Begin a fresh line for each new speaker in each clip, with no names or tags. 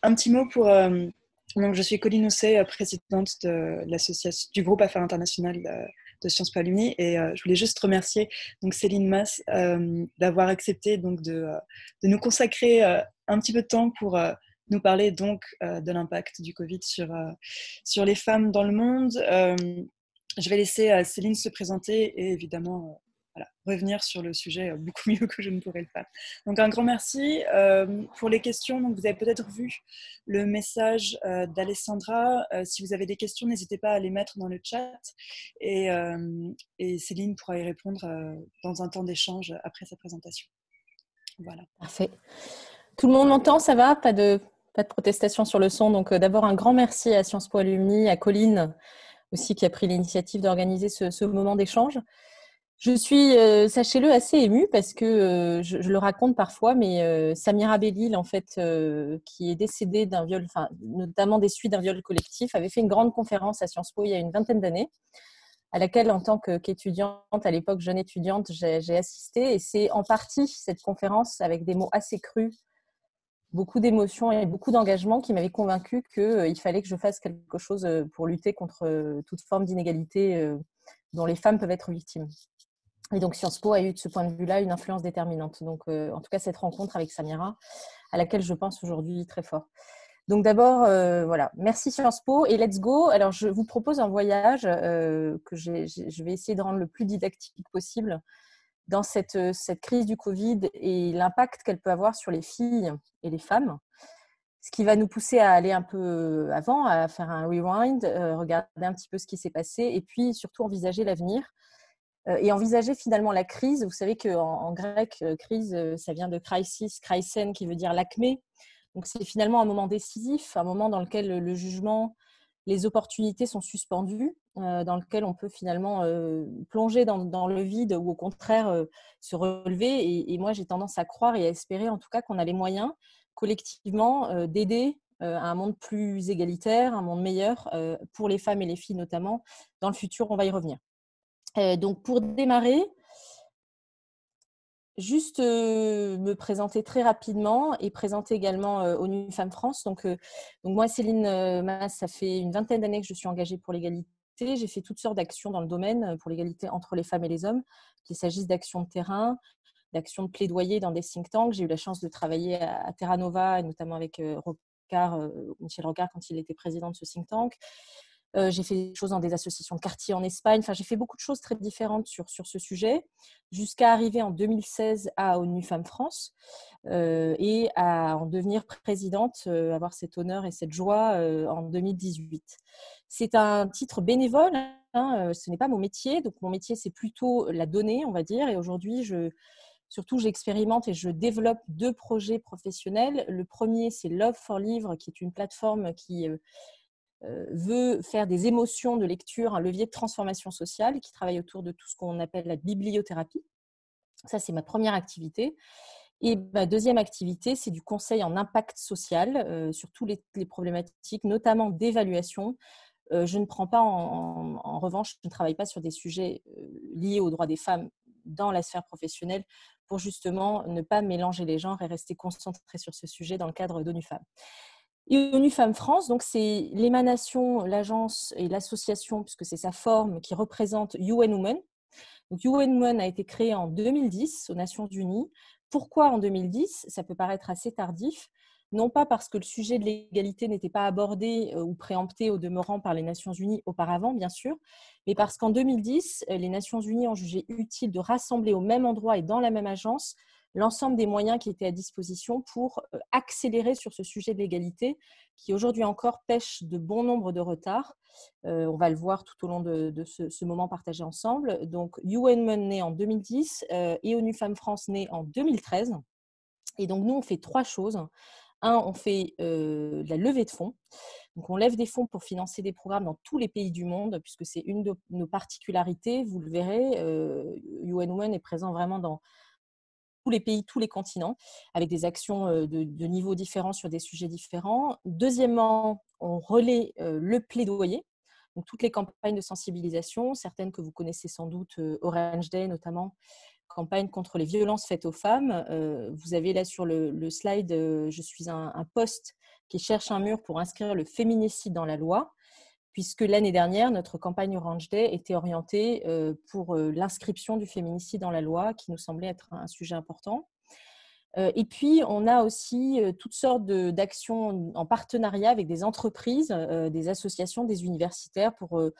un petit mot pour... donc, je suis Colline Housset, présidente de l'association du groupe Affaires internationales de Sciences Po Alumni, et je voulais juste remercier donc Céline Mas d'avoir accepté donc de nous consacrer un petit peu de temps pour nous parler donc de l'impact du Covid sur les femmes dans le monde. Je vais laisser Céline se présenter et évidemment voilà, revenir sur le sujet beaucoup mieux que je ne pourrais le faire. Donc un grand merci. Pour les questions, donc, vous avez peut-être vu le message d'Alessandra. Si vous avez des questions, n'hésitez pas à les mettre dans le chat et Céline pourra y répondre dans un temps d'échange après sa présentation. Voilà.
Parfait. Tout le monde m'entend, ça va? Pas de protestation sur le son. Donc d'abord, un grand merci à Sciences Po Alumni, à Colline aussi qui a pris l'initiative d'organiser ce moment d'échange. Je suis, sachez-le, assez émue parce que je le raconte parfois, mais Samira Bellil, en fait, qui est décédée d'un viol, enfin, notamment des suites d'un viol collectif, avait fait une grande conférence à Sciences Po il y a une vingtaine d'années, à laquelle, en tant qu'étudiante, à l'époque jeune étudiante, j'ai assisté. Et c'est en partie cette conférence, avec des mots assez crus, beaucoup d'émotions et beaucoup d'engagement, qui m'avait convaincue qu'il fallait que je fasse quelque chose pour lutter contre toute forme d'inégalité dont les femmes peuvent être victimes. Et donc, Sciences Po a eu, de ce point de vue-là, une influence déterminante. Donc, en tout cas, cette rencontre avec Samira, à laquelle je pense aujourd'hui très fort. Donc, d'abord, voilà, merci Sciences Po et let's go. Alors, je vous propose un voyage que je vais essayer de rendre le plus didactique possible dans cette crise du Covid et l'impact qu'elle peut avoir sur les filles et les femmes. Ce qui va nous pousser à aller un peu avant, à faire un rewind, regarder un petit peu ce qui s'est passé et puis surtout envisager l'avenir. Et envisager finalement la crise. Vous savez qu'en grec, crise, ça vient de crisis, chrysen, qui veut dire l'acmé. Donc, c'est finalement un moment décisif, un moment dans lequel le jugement, les opportunités sont suspendues, dans lequel on peut finalement plonger dans le vide ou au contraire se relever. Et moi, j'ai tendance à croire et à espérer en tout cas qu'on a les moyens collectivement d'aider à un monde plus égalitaire, un monde meilleur pour les femmes et les filles notamment. Dans le futur, on va y revenir. Donc, pour démarrer, juste me présenter très rapidement et présenter également ONU Femmes France. Donc moi, Céline Mas, ça fait une vingtaine d'années que je suis engagée pour l'égalité. J'ai fait toutes sortes d'actions dans le domaine pour l'égalité entre les femmes et les hommes, qu'il s'agisse d'actions de terrain, d'actions de plaidoyer dans des think tanks. J'ai eu la chance de travailler à Terra Nova, et notamment avec Michel Rocard, quand il était président de ce think tank. J'ai fait des choses dans des associations de quartier en Espagne. Enfin, j'ai fait beaucoup de choses très différentes sur ce sujet, jusqu'à arriver en 2016 à ONU Femmes France et à en devenir présidente, avoir cet honneur et cette joie en 2018. C'est un titre bénévole, hein, ce n'est pas mon métier. Donc, mon métier, c'est plutôt la donnée, on va dire. Et aujourd'hui, surtout, j'expérimente et je développe 2 projets professionnels. Le premier, c'est Love for Livre, qui est une plateforme qui veut faire des émotions de lecture un levier de transformation sociale, qui travaille autour de tout ce qu'on appelle la bibliothérapie. Ça, c'est ma première activité. Et ma deuxième activité, c'est du conseil en impact social sur toutes les problématiques, notamment d'évaluation. Je ne prends pas, en revanche, je ne travaille pas sur des sujets liés aux droits des femmes dans la sphère professionnelle pour justement ne pas mélanger les genres et rester concentrée sur ce sujet dans le cadre d'ONU Femmes. Et ONU Femmes France, donc c'est l'émanation, l'agence et l'association, puisque c'est sa forme, qui représente UN Women. Donc UN Women a été créée en 2010 aux Nations Unies. Pourquoi en 2010? Ça peut paraître assez tardif, non pas parce que le sujet de l'égalité n'était pas abordé ou préempté au demeurant par les Nations Unies auparavant, bien sûr, mais parce qu'en 2010, les Nations Unies ont jugé utile de rassembler au même endroit et dans la même agence l'ensemble des moyens qui étaient à disposition pour accélérer sur ce sujet de l'égalité, qui aujourd'hui encore pêche de bon nombre de retards. On va le voir tout au long de ce moment partagé ensemble. Donc, UN Women né en 2010 et ONU Femmes France né en 2013. Et donc, nous, on fait 3 choses. On fait de la levée de fonds. Donc, on lève des fonds pour financer des programmes dans tous les pays du monde, puisque c'est une de nos particularités. Vous le verrez, UN Women est présent vraiment dans tous les pays, tous les continents, avec des actions de niveaux différents sur des sujets différents. Deuxièmement, on relaie le plaidoyer, donc toutes les campagnes de sensibilisation, certaines que vous connaissez sans doute, Orange Day notamment, campagne contre les violences faites aux femmes. Vous avez là sur le slide, je suis un post qui cherche un mur pour inscrire le féminicide dans la loi, puisque l'année dernière, notre campagne Orange Day était orientée pour l'inscription du féminicide dans la loi, qui nous semblait être un sujet important. Et puis, on a aussi toutes sortes d'actions en partenariat avec des entreprises, des associations, des universitaires pour de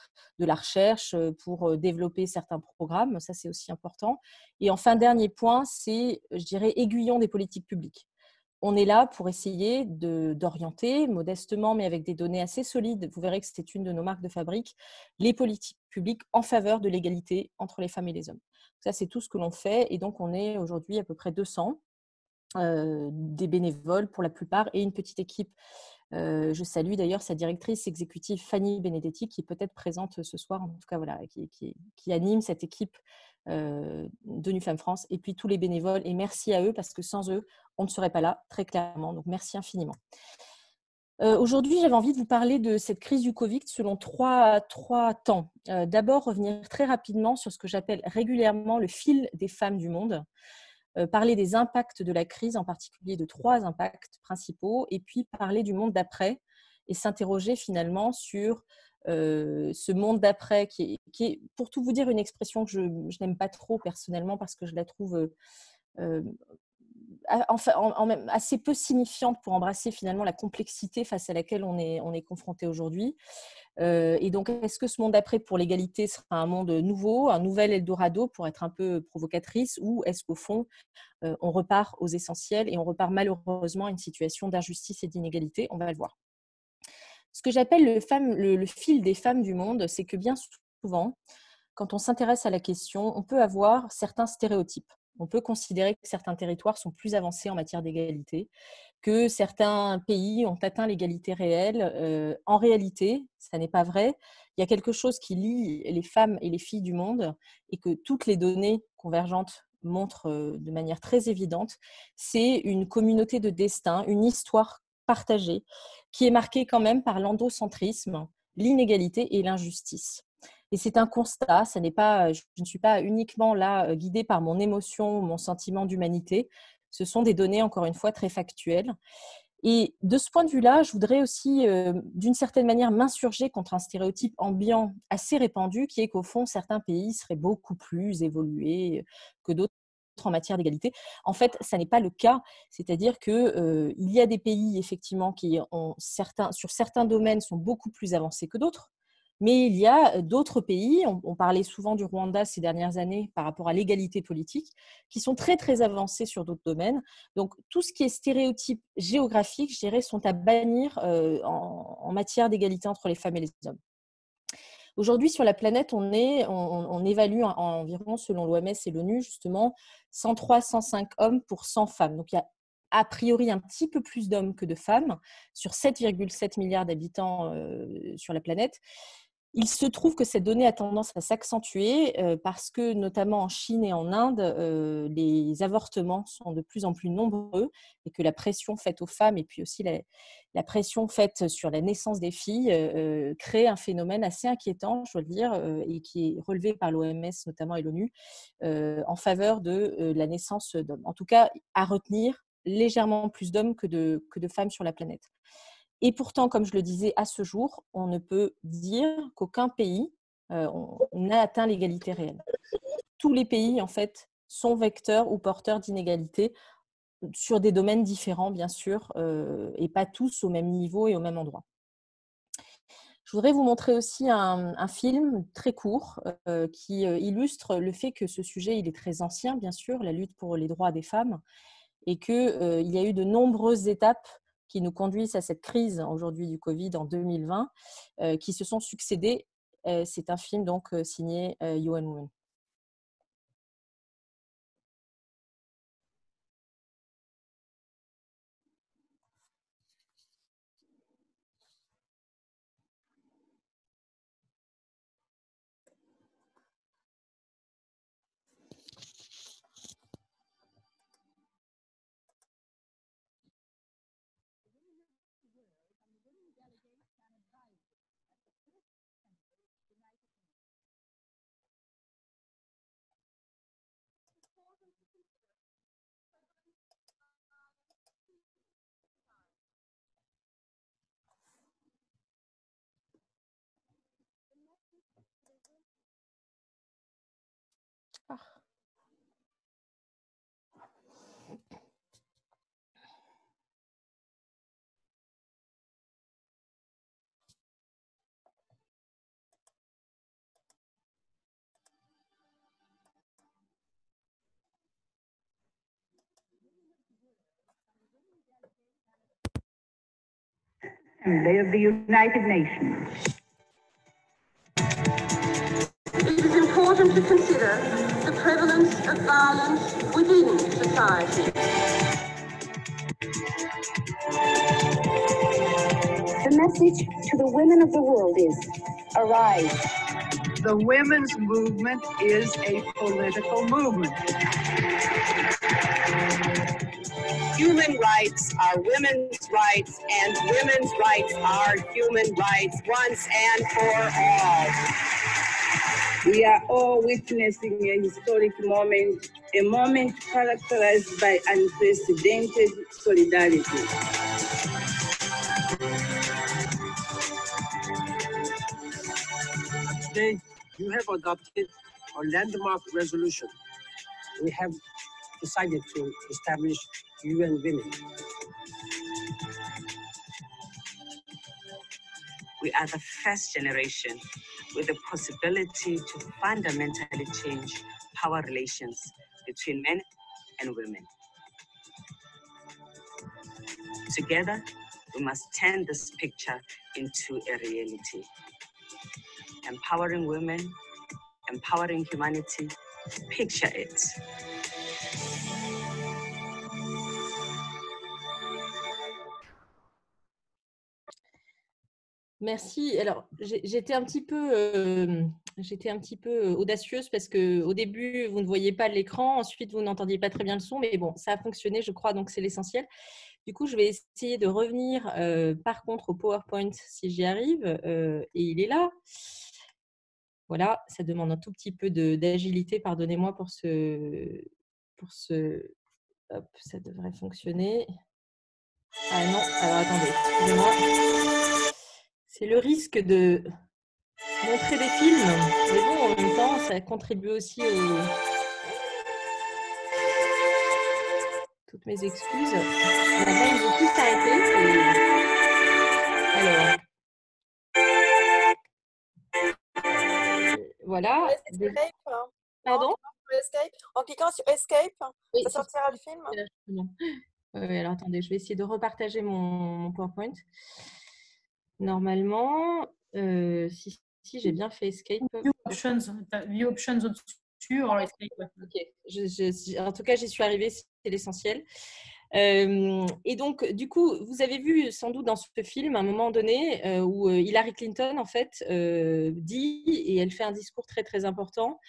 la recherche, pour développer certains programmes. Ça, c'est aussi important. Et enfin, dernier point, c'est, je dirais, aiguillon des politiques publiques. On est là pour essayer d'orienter modestement, mais avec des données assez solides, vous verrez que c'est une de nos marques de fabrique, les politiques publiques en faveur de l'égalité entre les femmes et les hommes. Ça, c'est tout ce que l'on fait. Et donc, on est aujourd'hui à peu près 200. Des bénévoles pour la plupart et une petite équipe. Je salue d'ailleurs sa directrice exécutive Fanny Benedetti qui est peut-être présente ce soir, en tout cas voilà, qui anime cette équipe de Nu Femmes France et puis tous les bénévoles et merci à eux parce que sans eux, on ne serait pas là très clairement. Donc merci infiniment. Aujourd'hui, j'avais envie de vous parler de cette crise du Covid selon trois temps. D'abord, revenir très rapidement sur ce que j'appelle régulièrement le fil des femmes du monde. Parler des impacts de la crise, en particulier de 3 impacts principaux, et puis parler du monde d'après et s'interroger finalement sur ce monde d'après qui est, pour tout vous dire, une expression que je n'aime pas trop personnellement parce que je la trouve assez peu signifiante pour embrasser finalement la complexité face à laquelle on est confronté aujourd'hui. Et donc, est-ce que ce monde d'après pour l'égalité sera un monde nouveau, un nouvel Eldorado pour être un peu provocatrice, ou est-ce qu'au fond, on repart aux essentiels et on repart malheureusement à une situation d'injustice et d'inégalité? On va le voir. Ce que j'appelle le fil des femmes du monde, c'est que bien souvent, quand on s'intéresse à la question, on peut avoir certains stéréotypes. On peut considérer que certains territoires sont plus avancés en matière d'égalité, que certains pays ont atteint l'égalité réelle. En réalité, ça n'est pas vrai. Il y a quelque chose qui lie les femmes et les filles du monde et que toutes les données convergentes montrent de manière très évidente. C'est une communauté de destin, une histoire partagée qui est marquée quand même par l'androcentrisme, l'inégalité et l'injustice. Et c'est un constat, je ne suis pas uniquement là guidée par mon émotion, mon sentiment d'humanité. Ce sont des données, encore une fois, très factuelles. Et de ce point de vue-là, je voudrais aussi, d'une certaine manière, m'insurger contre un stéréotype ambiant assez répandu, qui est qu'au fond, certains pays seraient beaucoup plus évolués que d'autres en matière d'égalité. En fait, ça n'est pas le cas. C'est-à-dire qu'il y a des pays, effectivement, qui sur certains domaines sont beaucoup plus avancés que d'autres. Mais il y a d'autres pays, on parlait souvent du Rwanda ces dernières années par rapport à l'égalité politique, qui sont très, très avancés sur d'autres domaines. Donc, tout ce qui est stéréotypes géographiques, je dirais, sont à bannir en matière d'égalité entre les femmes et les hommes. Aujourd'hui, sur la planète, on évalue environ, selon l'OMS et l'ONU, justement, 103-105 hommes pour 100 femmes. Donc, il y a a priori un petit peu plus d'hommes que de femmes sur 7,7 milliards d'habitants sur la planète. Il se trouve que cette donnée a tendance à s'accentuer parce que, notamment en Chine et en Inde, les avortements sont de plus en plus nombreux et que la pression faite aux femmes et puis aussi la pression faite sur la naissance des filles crée un phénomène assez inquiétant, je dois le dire, et qui est relevé par l'OMS notamment et l'ONU en faveur de la naissance d'hommes. En tout cas, à retenir légèrement plus d'hommes que de femmes sur la planète. Et pourtant, comme je le disais, à ce jour, on ne peut dire qu'aucun pays n'a atteint l'égalité réelle. Tous les pays, en fait, sont vecteurs ou porteurs d'inégalités sur des domaines différents, bien sûr, et pas tous au même niveau et au même endroit. Je voudrais vous montrer aussi un film très court qui illustre le fait que ce sujet, il est très ancien, bien sûr, la lutte pour les droits des femmes, et qu'il y a eu de nombreuses étapes qui nous conduisent à cette crise aujourd'hui du Covid en 2020, qui se sont succédées. C'est un film donc signé UN Women.
Assembly of the United Nations. It is important to consider the prevalence of violence within society. The message to the women of the world is, arise. The women's movement is a political movement. Human rights are women's rights, and women's rights are human rights once and for all. We are all witnessing a historic moment, a moment characterized by unprecedented solidarity. Today, you have adopted a landmark resolution. We have decided to establish UN Women. We are the first generation with the possibility to fundamentally change power relations between men and women. Together, we must turn this picture into a reality. Empowering women, empowering humanity, picture it.
Merci. Alors, j'étais un petit peu audacieuse parce qu'au début, vous ne voyiez pas l'écran, ensuite, vous n'entendiez pas très bien le son, mais bon, ça a fonctionné, je crois, donc c'est l'essentiel. Du coup, je vais essayer de revenir, par contre, au PowerPoint si j'y arrive, et il est là. Voilà, ça demande un tout petit peu d'agilité, pardonnez-moi pour ce… Hop, ça devrait fonctionner. Ah non, alors attendez, excusez-moi. C'est le risque de montrer des films, mais bon, en même temps, ça contribue aussi toutes mes excuses. Maintenant, ils ont tous arrêté. Alors, voilà. Pardon?
En cliquant sur Escape,
oui,
ça sortira le film.
Oui, alors attendez, je vais essayer de repartager mon PowerPoint. Normalement, si j'ai bien fait Escape.
View options au-dessus, alors Escape.
Ok, en tout cas, j'y suis arrivée, c'est l'essentiel. Et donc, du coup, vous avez vu sans doute dans ce film, à un moment donné, où Hillary Clinton, en fait, dit, et elle fait un discours très, très important,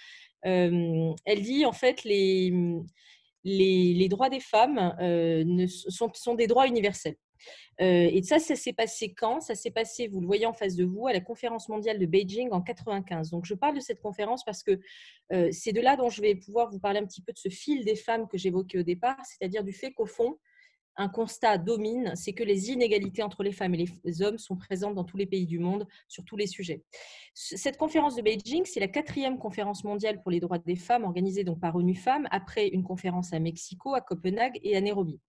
elle dit, en fait, les droits des femmes sont des droits universels. Et ça s'est passé quand? Ça s'est passé, vous le voyez en face de vous, à la conférence mondiale de Beijing en 1995. Donc, je parle de cette conférence parce que c'est de là dont je vais pouvoir vous parler un petit peu de ce fil des femmes que j'évoquais au départ, c'est-à-dire du fait qu'au fond, un constat domine, c'est que les inégalités entre les femmes et les hommes sont présentes dans tous les pays du monde, sur tous les sujets. Cette conférence de Beijing, c'est la 4e conférence mondiale pour les droits des femmes organisée donc par ONU Femmes, après une conférence à Mexico, à Copenhague et à Nairobi.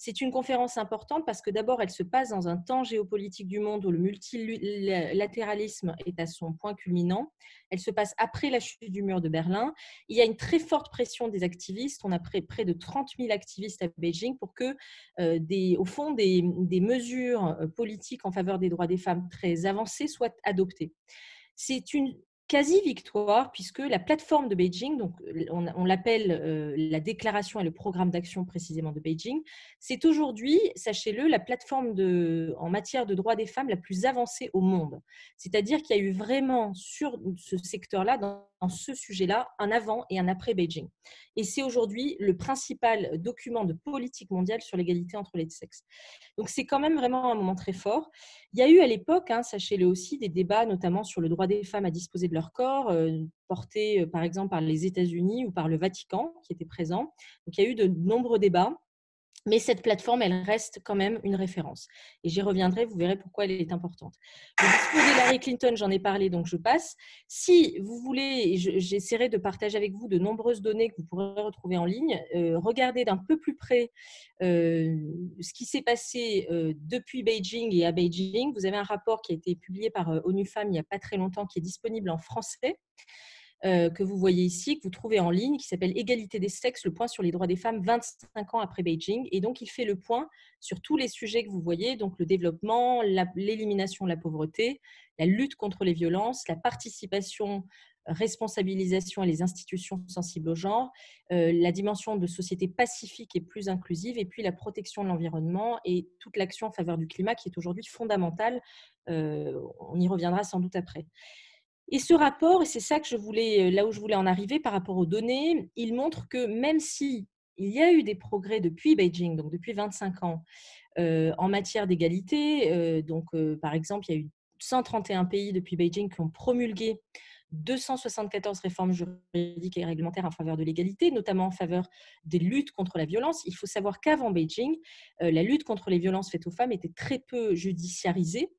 C'est une conférence importante parce que d'abord, elle se passe dans un temps géopolitique du monde où le multilatéralisme est à son point culminant. Elle se passe après la chute du mur de Berlin. Il y a une très forte pression des activistes. On a près de 30 000 activistes à Beijing pour que, au fond, des mesures politiques en faveur des droits des femmes très avancées soient adoptées. C'est une quasi-victoire puisque la plateforme de Beijing, donc on l'appelle la déclaration et le programme d'action précisément de Beijing, c'est aujourd'hui, sachez-le, la plateforme en matière de droits des femmes la plus avancée au monde. C'est-à-dire qu'il y a eu vraiment sur ce secteur-là, dans ce sujet-là, un avant et un après Beijing. Et c'est aujourd'hui le principal document de politique mondiale sur l'égalité entre les sexes. Donc c'est quand même vraiment un moment très fort. Il y a eu à l'époque, sachez-le aussi, des débats notamment sur le droit des femmes à disposer de leur corps, portés par exemple par les États-Unis ou par le Vatican qui étaient présents. Donc il y a eu de nombreux débats. Mais cette plateforme, elle reste quand même une référence. Et j'y reviendrai, vous verrez pourquoi elle est importante. Le discours d'Hillary Clinton, j'en ai parlé, donc je passe. Si vous voulez, j'essaierai de partager avec vous de nombreuses données que vous pourrez retrouver en ligne. Regardez d'un peu plus près ce qui s'est passé depuis Beijing et à Beijing. Vous avez un rapport qui a été publié par ONU Femmes il n'y a pas très longtemps, qui est disponible en français. Que vous voyez ici, que vous trouvez en ligne, qui s'appelle Égalité des sexes, le point sur les droits des femmes 25 ans après Beijing. Et donc, il fait le point sur tous les sujets que vous voyez, donc le développement, l'élimination de la pauvreté, la lutte contre les violences, la participation, responsabilisation et les institutions sensibles au genre, la dimension de société pacifique et plus inclusive, et puis la protection de l'environnement et toute l'action en faveur du climat qui est aujourd'hui fondamentale. On y reviendra sans doute après. Et ce rapport, et c'est ça que je voulais, là où je voulais en arriver par rapport aux données, il montre que même si il y a eu des progrès depuis Beijing, donc depuis 25 ans, en matière d'égalité, par exemple, il y a eu 131 pays depuis Beijing qui ont promulgué 274 réformes juridiques et réglementaires en faveur de l'égalité, notamment en faveur des luttes contre la violence. Il faut savoir qu'avant Beijing, la lutte contre les violences faites aux femmes était très peu judiciarisée.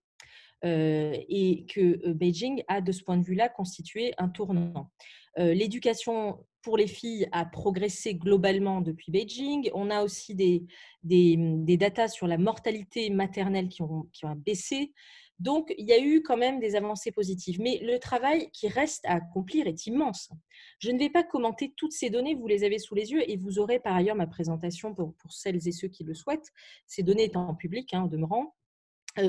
Et que Beijing a, de ce point de vue-là, constitué un tournant. L'éducation pour les filles a progressé globalement depuis Beijing. On a aussi des datas sur la mortalité maternelle qui ont baissé. Donc, il y a eu quand même des avancées positives. Mais le travail qui reste à accomplir est immense. Je ne vais pas commenter toutes ces données, vous les avez sous les yeux et vous aurez par ailleurs ma présentation pour celles et ceux qui le souhaitent. Ces données étant en public, en demeurant.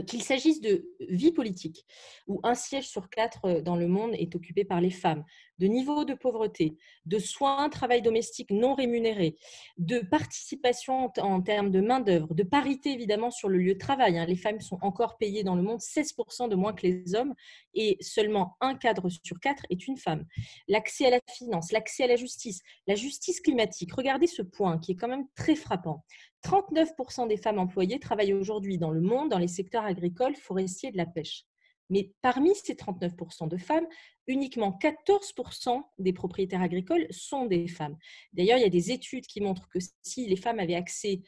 Qu'il s'agisse de vie politique, où un siège sur 4 dans le monde est occupé par les femmes, de niveau de pauvreté, de soins, travail domestique non rémunéré, de participation en termes de main-d'œuvre, de parité évidemment sur le lieu de travail. Les femmes sont encore payées dans le monde 16% de moins que les hommes et seulement un cadre sur 4 est une femme. L'accès à la finance, l'accès à la justice climatique. Regardez ce point qui est quand même très frappant. 39% des femmes employées travaillent aujourd'hui dans le monde, dans les secteurs agricoles, forestiers et de la pêche. Mais parmi ces 39% de femmes, uniquement 14% des propriétaires agricoles sont des femmes. D'ailleurs, il y a des études qui montrent que si les femmes avaient accès,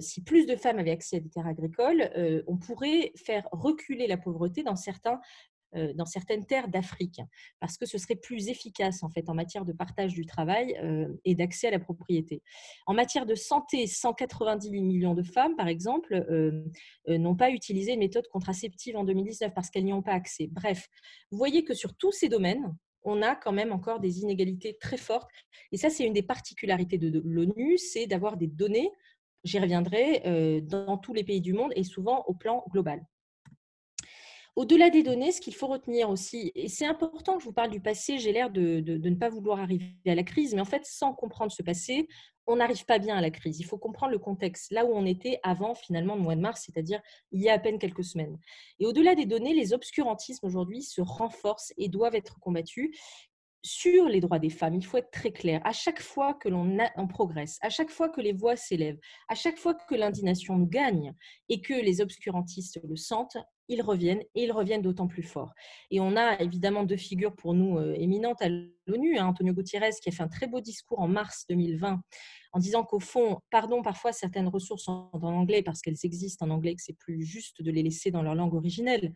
si plus de femmes avaient accès à des terres agricoles, on pourrait faire reculer la pauvreté dans certaines terres d'Afrique, parce que ce serait plus efficace en fait en matière de partage du travail et d'accès à la propriété. En matière de santé, 190 millions de femmes, par exemple, n'ont pas utilisé une méthode contraceptive en 2019 parce qu'elles n'y ont pas accès. Bref, vous voyez que sur tous ces domaines, on a quand même encore des inégalités très fortes. Et ça, c'est une des particularités de l'ONU, c'est d'avoir des données, j'y reviendrai, dans tous les pays du monde et souvent au plan global. Au-delà des données, ce qu'il faut retenir aussi, et c'est important que je vous parle du passé, j'ai l'air de ne pas vouloir arriver à la crise, mais en fait, sans comprendre ce passé, on n'arrive pas bien à la crise. Il faut comprendre le contexte, là où on était avant finalement le mois de mars, c'est-à-dire il y a à peine quelques semaines. Et au-delà des données, les obscurantismes aujourd'hui se renforcent et doivent être combattus. Sur les droits des femmes, il faut être très clair. À chaque fois que l'on progresse, à chaque fois que les voix s'élèvent, à chaque fois que l'indignation nous gagne et que les obscurantistes le sentent, ils reviennent et ils reviennent d'autant plus fort. Et on a évidemment deux figures pour nous éminentes à l'ONU. Antonio Guterres qui a fait un très beau discours en mars 2020 en disant qu'au fond, pardon, parfois certaines ressources sont en anglais parce qu'elles existent en anglais, que c'est plus juste de les laisser dans leur langue originelle.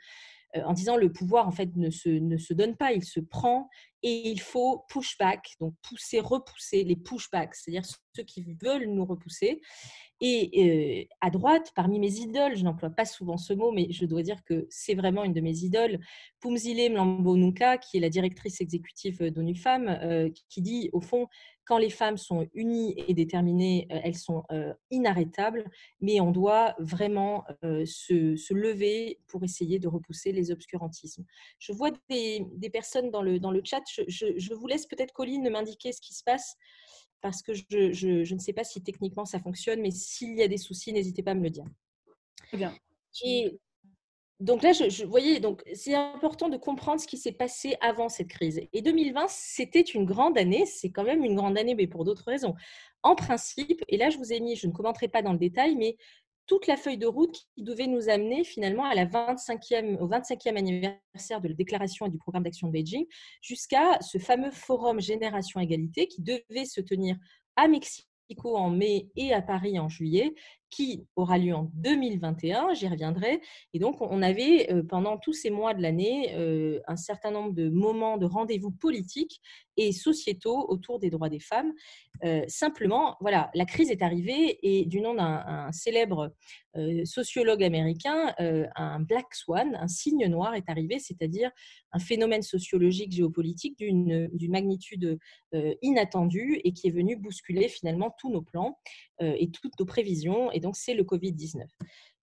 En disant le pouvoir en fait ne se donne pas, il se prend et il faut push back, donc pousser, repousser les pushbacks, c'est-à-dire ceux qui veulent nous repousser. Et à droite, parmi mes idoles, je n'emploie pas souvent ce mot, mais je dois dire que c'est vraiment une de mes idoles, Phumzile Mlambo-Ngcuka, qui est la directrice exécutive d'ONU Femmes, qui dit au fond, quand les femmes sont unies et déterminées, elles sont inarrêtables, mais on doit vraiment se lever pour essayer de repousser les obscurantismes. Je vois des personnes dans le chat, je vous laisse peut-être, Colline, m'indiquer ce qui se passe, parce que je ne sais pas si techniquement ça fonctionne, mais s'il y a des soucis, n'hésitez pas à me le dire.
Très bien.
Et donc là, voyez, donc c'est important de comprendre ce qui s'est passé avant cette crise. Et 2020, c'était une grande année, c'est quand même une grande année, mais pour d'autres raisons. En principe, et là je vous ai mis, je ne commenterai pas dans le détail, mais toute la feuille de route qui devait nous amener finalement à au 25e anniversaire de la déclaration et du programme d'action de Beijing, jusqu'à ce fameux forum Génération Égalité qui devait se tenir à Mexico en mai et à Paris en juillet, qui aura lieu en 2021, j'y reviendrai. Et donc, on avait pendant tous ces mois de l'année un certain nombre de moments de rendez-vous politiques et sociétaux autour des droits des femmes. Simplement, voilà, la crise est arrivée et du nom d'un célèbre sociologue américain, un black swan, un cygne noir est arrivé, c'est-à-dire un phénomène sociologique géopolitique d'une magnitude inattendue et qui est venu bousculer finalement tous nos plans et toutes nos prévisions. Et donc, c'est le Covid-19.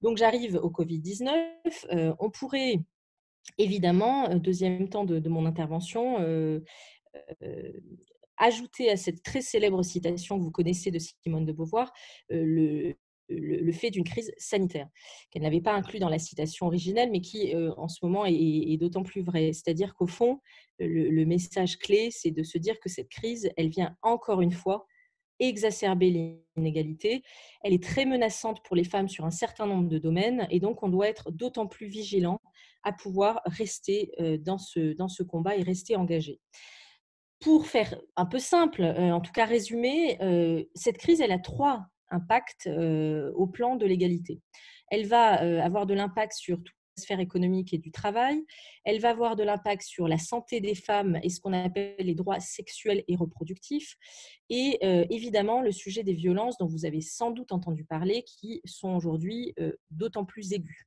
Donc, j'arrive au Covid-19. On pourrait évidemment, deuxième temps de mon intervention, ajouter à cette très célèbre citation que vous connaissez de Simone de Beauvoir le fait d'une crise sanitaire, qu'elle n'avait pas inclus dans la citation originelle, mais qui, en ce moment, est d'autant plus vrai. C'est-à-dire qu'au fond, le message clé, c'est de se dire que cette crise, elle vient encore une fois exacerber l'inégalité. Elle est très menaçante pour les femmes sur un certain nombre de domaines, et donc on doit être d'autant plus vigilant à pouvoir rester dans ce combat et rester engagé. Pour faire un peu simple, en tout cas résumé, cette crise, elle a 3 impacts au plan de l'égalité. Elle va avoir de l'impact sur toute la sphère économique et du travail. Elle va avoir de l'impact sur la santé des femmes et ce qu'on appelle les droits sexuels et reproductifs. Et évidemment, le sujet des violences dont vous avez sans doute entendu parler, qui sont aujourd'hui d'autant plus aiguës.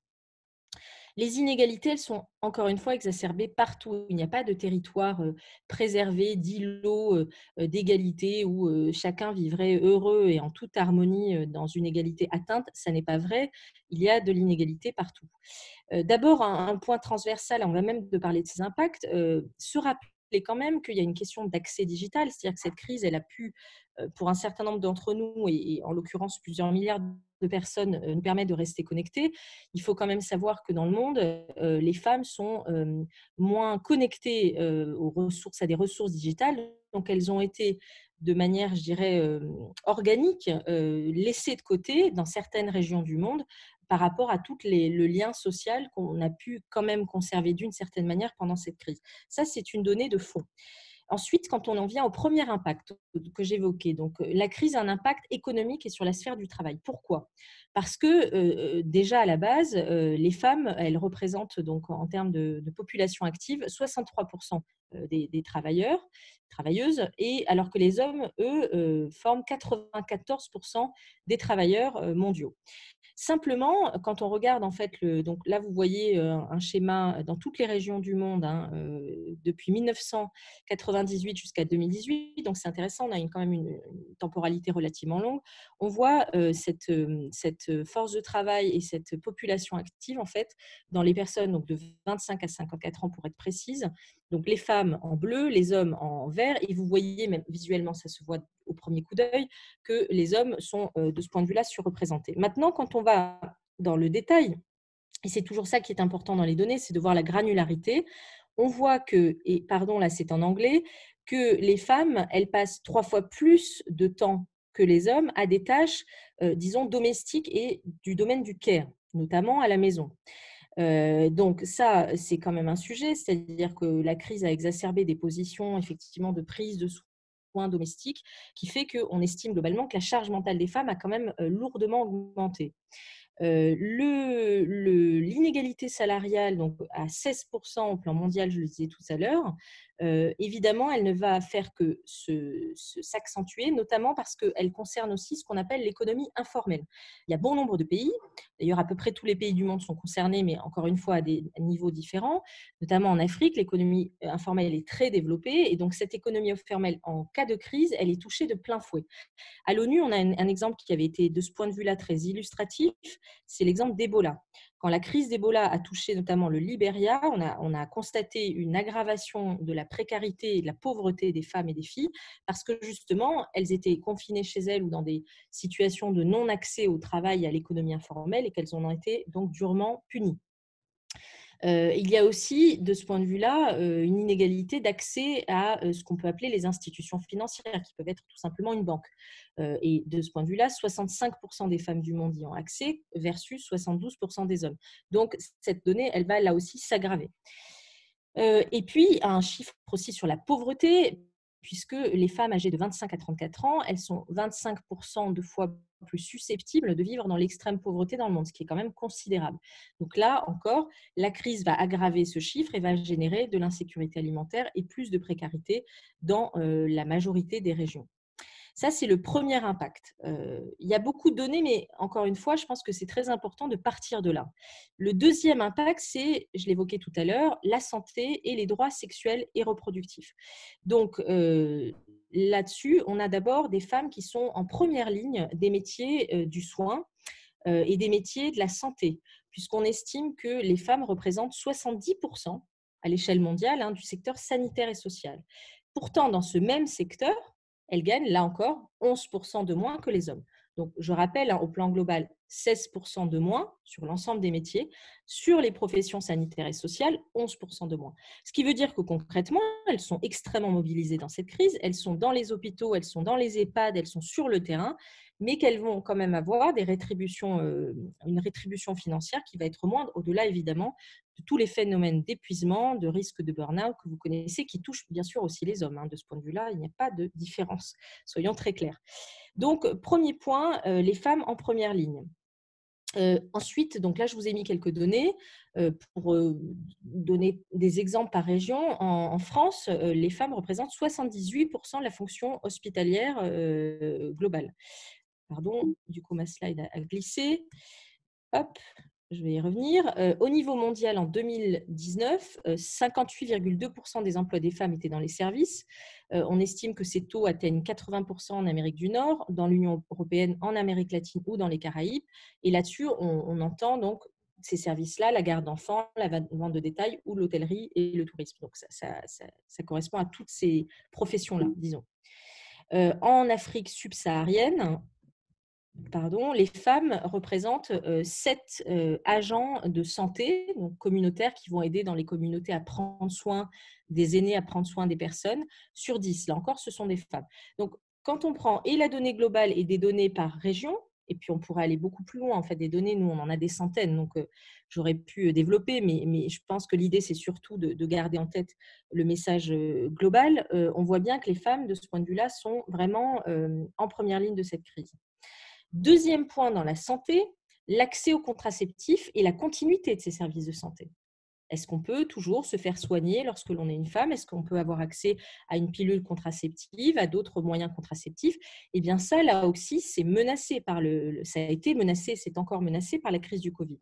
Les inégalités, elles sont encore une fois exacerbées partout. Il n'y a pas de territoire préservé, d'îlot d'égalité où chacun vivrait heureux et en toute harmonie dans une égalité atteinte. Ça n'est pas vrai. Il y a de l'inégalité partout. D'abord, un point transversal, on va même de parler de ces impacts, se rappeler quand même qu'il y a une question d'accès digital, c'est-à-dire que cette crise, elle a pu, pour un certain nombre d'entre nous, et en l'occurrence plusieurs milliards de personnes, nous permettre de rester connectés. Il faut quand même savoir que dans le monde, les femmes sont moins connectées aux ressources, à des ressources digitales, donc elles ont été de manière, je dirais, organique, laissées de côté dans certaines régions du monde par rapport à tout le lien social qu'on a pu quand même conserver d'une certaine manière pendant cette crise. Ça, c'est une donnée de fond. Ensuite, quand on en vient au premier impact que j'évoquais, donc la crise a un impact économique et sur la sphère du travail. Pourquoi ? Parce que déjà à la base, les femmes, elles représentent donc en termes de population active 63% des travailleurs, travailleuses, et alors que les hommes, eux, forment 94% des travailleurs mondiaux. Simplement, quand on regarde en fait, donc là vous voyez un schéma dans toutes les régions du monde depuis 1998 jusqu'à 2018, donc c'est intéressant, on a quand même une temporalité relativement longue. On voit cette force de travail et cette population active en fait dans les personnes donc de 25 à 54 ans pour être précise. Donc les femmes en bleu, les hommes en vert, et vous voyez même visuellement, ça se voit au premier coup d'œil, que les hommes sont de ce point de vue-là surreprésentés. Maintenant, quand on va dans le détail, et c'est toujours ça qui est important dans les données, c'est de voir la granularité, on voit que, et pardon, là c'est en anglais, que les femmes, elles passent 3 fois plus de temps que les hommes à des tâches, disons, domestiques et du domaine du care, notamment à la maison. Donc ça, c'est quand même un sujet, c'est-à-dire que la crise a exacerbé des positions effectivement de prise de soins domestiques qui fait qu'on estime globalement que la charge mentale des femmes a quand même lourdement augmenté. L'inégalité salariale, donc à 16% au plan mondial, je le disais tout à l'heure, évidemment, elle ne va faire que s'accentuer, notamment parce qu'elle concerne aussi ce qu'on appelle l'économie informelle. Il y a bon nombre de pays, d'ailleurs à peu près tous les pays du monde sont concernés, mais encore une fois à des niveaux différents, notamment en Afrique, l'économie informelle est très développée, et donc cette économie informelle, en cas de crise, elle est touchée de plein fouet. À l'ONU, on a un exemple qui avait été de ce point de vue-là très illustratif, c'est l'exemple d'Ebola. Quand la crise d'Ebola a touché notamment le Libéria, on a constaté une aggravation de la précarité et de la pauvreté des femmes et des filles parce que justement, elles étaient confinées chez elles ou dans des situations de non-accès au travail et à l'économie informelle et qu'elles en ont été donc durement punies. Il y a aussi, de ce point de vue-là, une inégalité d'accès à ce qu'on peut appeler les institutions financières, qui peuvent être tout simplement une banque. Et de ce point de vue-là, 65% des femmes du monde y ont accès versus 72% des hommes. Donc, cette donnée, elle va là aussi s'aggraver. Et puis, un chiffre aussi sur la pauvreté, puisque les femmes âgées de 25 à 34 ans, elles sont 25% de fois plus susceptibles de vivre dans l'extrême pauvreté dans le monde, ce qui est quand même considérable. Donc là encore, la crise va aggraver ce chiffre et va générer de l'insécurité alimentaire et plus de précarité dans la majorité des régions. Ça, c'est le premier impact. Il y a beaucoup de données, mais encore une fois, je pense que c'est très important de partir de là. Le deuxième impact, c'est, je l'évoquais tout à l'heure, la santé et les droits sexuels et reproductifs. Donc, là-dessus, on a d'abord des femmes qui sont en première ligne des métiers du soin et des métiers de la santé, puisqu'on estime que les femmes représentent 70% à l'échelle mondiale du secteur sanitaire et social. Pourtant, dans ce même secteur, elles gagnent, là encore, 11% de moins que les hommes. Donc, je rappelle, au plan global, 16% de moins sur l'ensemble des métiers. Sur les professions sanitaires et sociales, 11% de moins. Ce qui veut dire que concrètement, elles sont extrêmement mobilisées dans cette crise. Elles sont dans les hôpitaux, elles sont dans les EHPAD, elles sont sur le terrain, mais qu'elles vont quand même avoir une rétribution financière qui va être moindre, au-delà évidemment de tous les phénomènes d'épuisement, de risque de burn-out que vous connaissez, qui touchent bien sûr aussi les hommes. De ce point de vue-là, il n'y a pas de différence. Soyons très clairs. Donc, premier point, les femmes en première ligne. Ensuite, donc là, je vous ai mis quelques données pour donner des exemples par région. En France, les femmes représentent 78% de la fonction hospitalière globale. Pardon, du coup, ma slide a glissé. Hop, je vais y revenir. Au niveau mondial, en 2019, 58,2% des emplois des femmes étaient dans les services. On estime que ces taux atteignent 80% en Amérique du Nord, dans l'Union européenne, en Amérique latine ou dans les Caraïbes. Et là-dessus, on entend donc ces services-là, la garde d'enfants, la vente de détail ou l'hôtellerie et le tourisme. Donc, ça correspond à toutes ces professions-là, disons. En Afrique subsaharienne, les femmes représentent 7 agents de santé donc communautaires qui vont aider dans les communautés à prendre soin des aînés, à prendre soin des personnes, sur 10. Là encore, ce sont des femmes. Donc, quand on prend et la donnée globale et des données par région, et puis on pourrait aller beaucoup plus loin, en fait, des données, nous, on en a des centaines, donc j'aurais pu développer, mais je pense que l'idée, c'est surtout de garder en tête le message global. On voit bien que les femmes, de ce point de vue-là, sont vraiment en première ligne de cette crise. Deuxième point dans la santé, l'accès aux contraceptifs et la continuité de ces services de santé. Est-ce qu'on peut toujours se faire soigner lorsque l'on est une femme? Est-ce qu'on peut avoir accès à une pilule contraceptive, à d'autres moyens contraceptifs? Eh bien ça, là aussi, c'est menacé ça a été menacé, c'est encore menacé par la crise du Covid.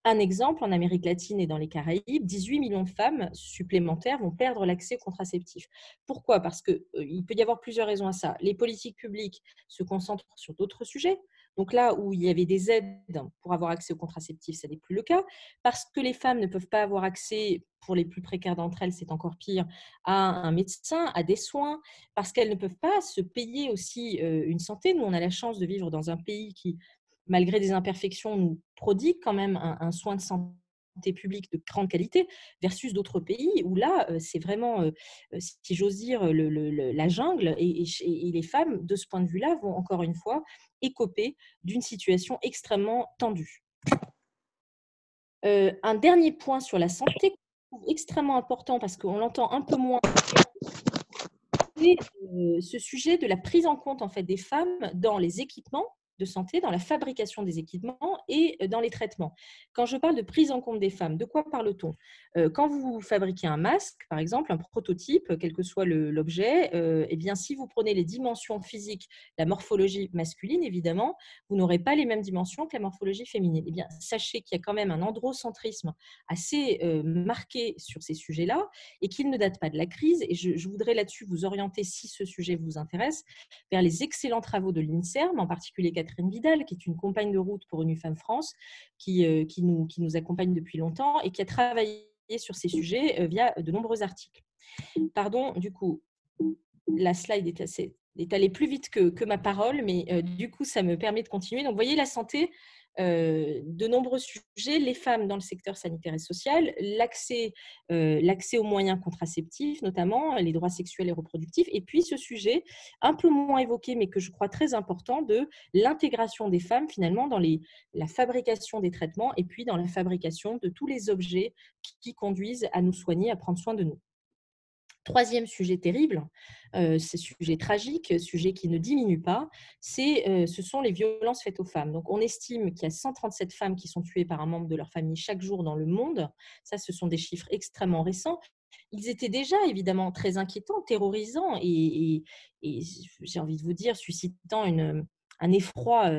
Un exemple, en Amérique latine et dans les Caraïbes, 18 millions de femmes supplémentaires vont perdre l'accès aux contraceptifs. Pourquoi? Parce qu'il peut y avoir plusieurs raisons à ça. Les politiques publiques se concentrent sur d'autres sujets. Donc là où il y avait des aides pour avoir accès aux contraceptifs, ça n'est plus le cas. Parce que les femmes ne peuvent pas avoir accès, pour les plus précaires d'entre elles, c'est encore pire, à un médecin, à des soins, parce qu'elles ne peuvent pas se payer aussi une santé. Nous, on a la chance de vivre dans un pays qui, malgré des imperfections, nous prodigue quand même un soin de santé publique de grande qualité versus d'autres pays où là, c'est vraiment, si j'ose dire, la jungle et les femmes, de ce point de vue-là, vont encore une fois écoper d'une situation extrêmement tendue. Un dernier point sur la santé, que je trouve extrêmement important parce qu'on l'entend un peu moins, c'est ce sujet de la prise en compte en fait, des femmes dans les équipements de santé, dans la fabrication des équipements et dans les traitements. Quand je parle de prise en compte des femmes, de quoi parle-t-on? Quand vous fabriquez un masque, par exemple, un prototype, quel que soit l'objet, eh bien, si vous prenez les dimensions physiques, la morphologie masculine, évidemment, vous n'aurez pas les mêmes dimensions que la morphologie féminine. Eh bien, sachez qu'il y a quand même un androcentrisme assez marqué sur ces sujets-là et qu'il ne date pas de la crise. Et je voudrais là-dessus vous orienter, si ce sujet vous intéresse, vers les excellents travaux de l'INSERM, en particulier Catherine Vidal, qui est une compagne de route pour UniFemmes France, qui nous accompagne depuis longtemps et qui a travaillé sur ces sujets via de nombreux articles. Pardon, du coup, la slide est allée plus vite que ma parole, mais du coup, ça me permet de continuer. Donc, vous voyez, la santé, de nombreux sujets, les femmes dans le secteur sanitaire et social, l'accès aux moyens contraceptifs, notamment les droits sexuels et reproductifs, et puis ce sujet un peu moins évoqué, mais que je crois très important, de l'intégration des femmes finalement dans la fabrication des traitements et puis dans la fabrication de tous les objets qui conduisent à nous soigner, à prendre soin de nous. Troisième sujet terrible, ce sujet tragique, sujet qui ne diminue pas, ce sont les violences faites aux femmes. Donc, on estime qu'il y a 137 femmes qui sont tuées par un membre de leur famille chaque jour dans le monde. Ça, ce sont des chiffres extrêmement récents. Ils étaient déjà évidemment très inquiétants, terrorisants et j'ai envie de vous dire, suscitant un effroi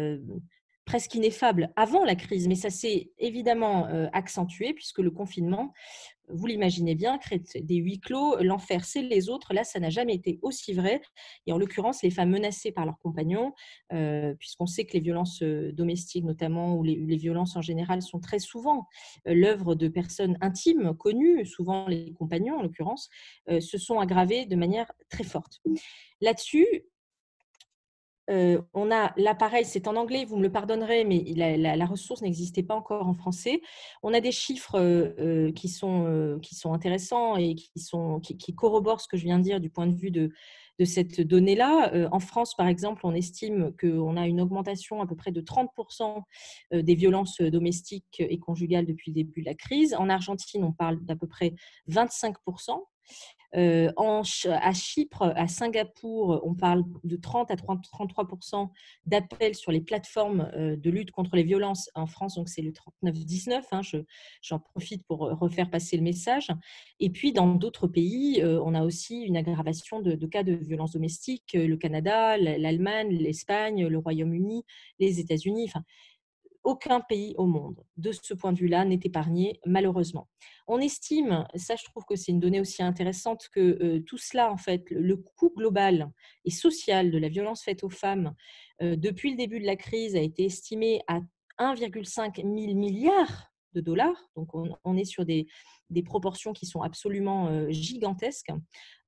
presque ineffable avant la crise. Mais ça s'est évidemment accentué puisque le confinement, vous l'imaginez bien, crée des huis clos, l'enfer c'est les autres. Là, ça n'a jamais été aussi vrai. Et en l'occurrence, les femmes menacées par leurs compagnons, puisqu'on sait que les violences domestiques notamment, ou les violences en général, sont très souvent l'œuvre de personnes intimes, connues, souvent les compagnons en l'occurrence, se sont aggravées de manière très forte. Là-dessus, on a l'appareil, c'est en anglais, vous me le pardonnerez, mais la ressource n'existait pas encore en français. On a des chiffres qui sont intéressants et qui corroborent ce que je viens de dire du point de vue de cette donnée-là. En France, par exemple, on estime qu'on a une augmentation à peu près de 30% des violences domestiques et conjugales depuis le début de la crise. En Argentine, on parle d'à peu près 25%. À Chypre, à Singapour, on parle de 30 à 33% d'appels sur les plateformes de lutte contre les violences. En France, donc c'est le 39-19. J'en profite pour refaire passer le message. Et puis, dans d'autres pays, on a aussi une aggravation de cas de violences domestiques. Le Canada, l'Allemagne, l'Espagne, le Royaume-Uni, les États-Unis. Enfin, aucun pays au monde, de ce point de vue-là, n'est épargné, malheureusement. On estime, ça je trouve que c'est une donnée aussi intéressante, que tout cela, en fait, le coût global et social de la violence faite aux femmes depuis le début de la crise a été estimé à 1,5 milliard de dollars. Donc on est sur des proportions qui sont absolument gigantesques.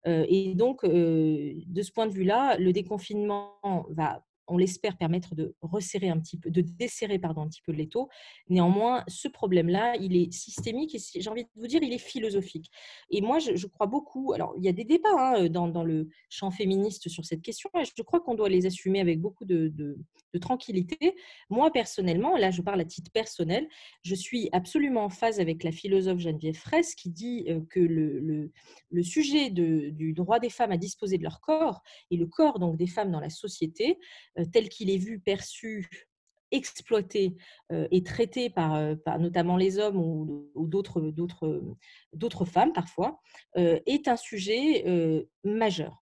Et donc, de ce point de vue-là, le déconfinement va, on l'espère, permettre de resserrer un petit peu, de desserrer un petit peu l'étau. Néanmoins, ce problème-là, il est systémique et j'ai envie de vous dire, il est philosophique. Et moi, je crois beaucoup. Alors, il y a des débats dans le champ féministe sur cette question. Et je crois qu'on doit les assumer avec beaucoup de tranquillité. Moi, personnellement, là, je parle à titre personnel, je suis absolument en phase avec la philosophe Geneviève Fraisse qui dit que le sujet du droit des femmes à disposer de leur corps et le corps donc des femmes dans la société, tel qu'il est vu, perçu, exploité et traité par notamment les hommes ou d'autres femmes parfois, est un sujet majeur.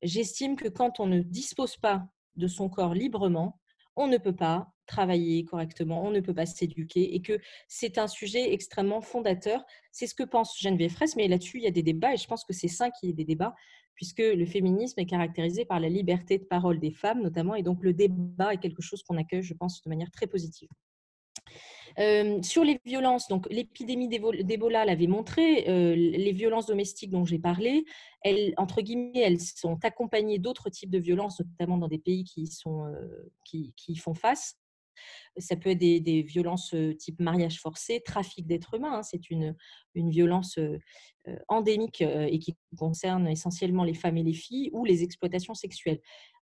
J'estime que quand on ne dispose pas de son corps librement, on ne peut pas travailler correctement, on ne peut pas s'éduquer et que c'est un sujet extrêmement fondateur. C'est ce que pense Geneviève Fraisse, mais là-dessus, il y a des débats et je pense que c'est sain qu'il y ait des débats puisque le féminisme est caractérisé par la liberté de parole des femmes notamment et donc le débat est quelque chose qu'on accueille, je pense, de manière très positive. Sur les violences, donc l'épidémie d'Ebola l'avait montré, les violences domestiques dont j'ai parlé, entre guillemets, elles sont accompagnées d'autres types de violences, notamment dans des pays qui y font face. Ça peut être des violences type mariage forcé, trafic d'êtres humains. C'est une violence endémique et qui concerne essentiellement les femmes et les filles, ou les exploitations sexuelles.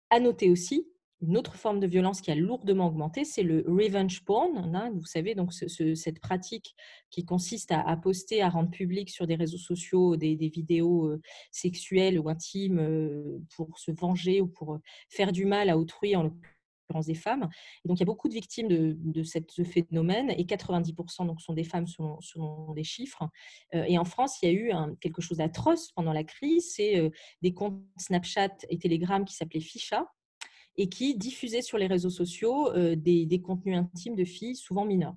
À noter aussi, une autre forme de violence qui a lourdement augmenté, c'est le revenge porn. Vous savez, donc cette pratique qui consiste à poster, à rendre public sur des réseaux sociaux des vidéos sexuelles ou intimes pour se venger ou pour faire du mal à autrui, en l'occurrence des femmes. Et donc, il y a beaucoup de victimes de ce phénomène et 90% donc, sont des femmes selon des chiffres. Et en France, il y a eu quelque chose d'atroce pendant la crise, c'est des comptes Snapchat et Telegram qui s'appelaient Ficha et qui diffusaient sur les réseaux sociaux des contenus intimes de filles, souvent mineures.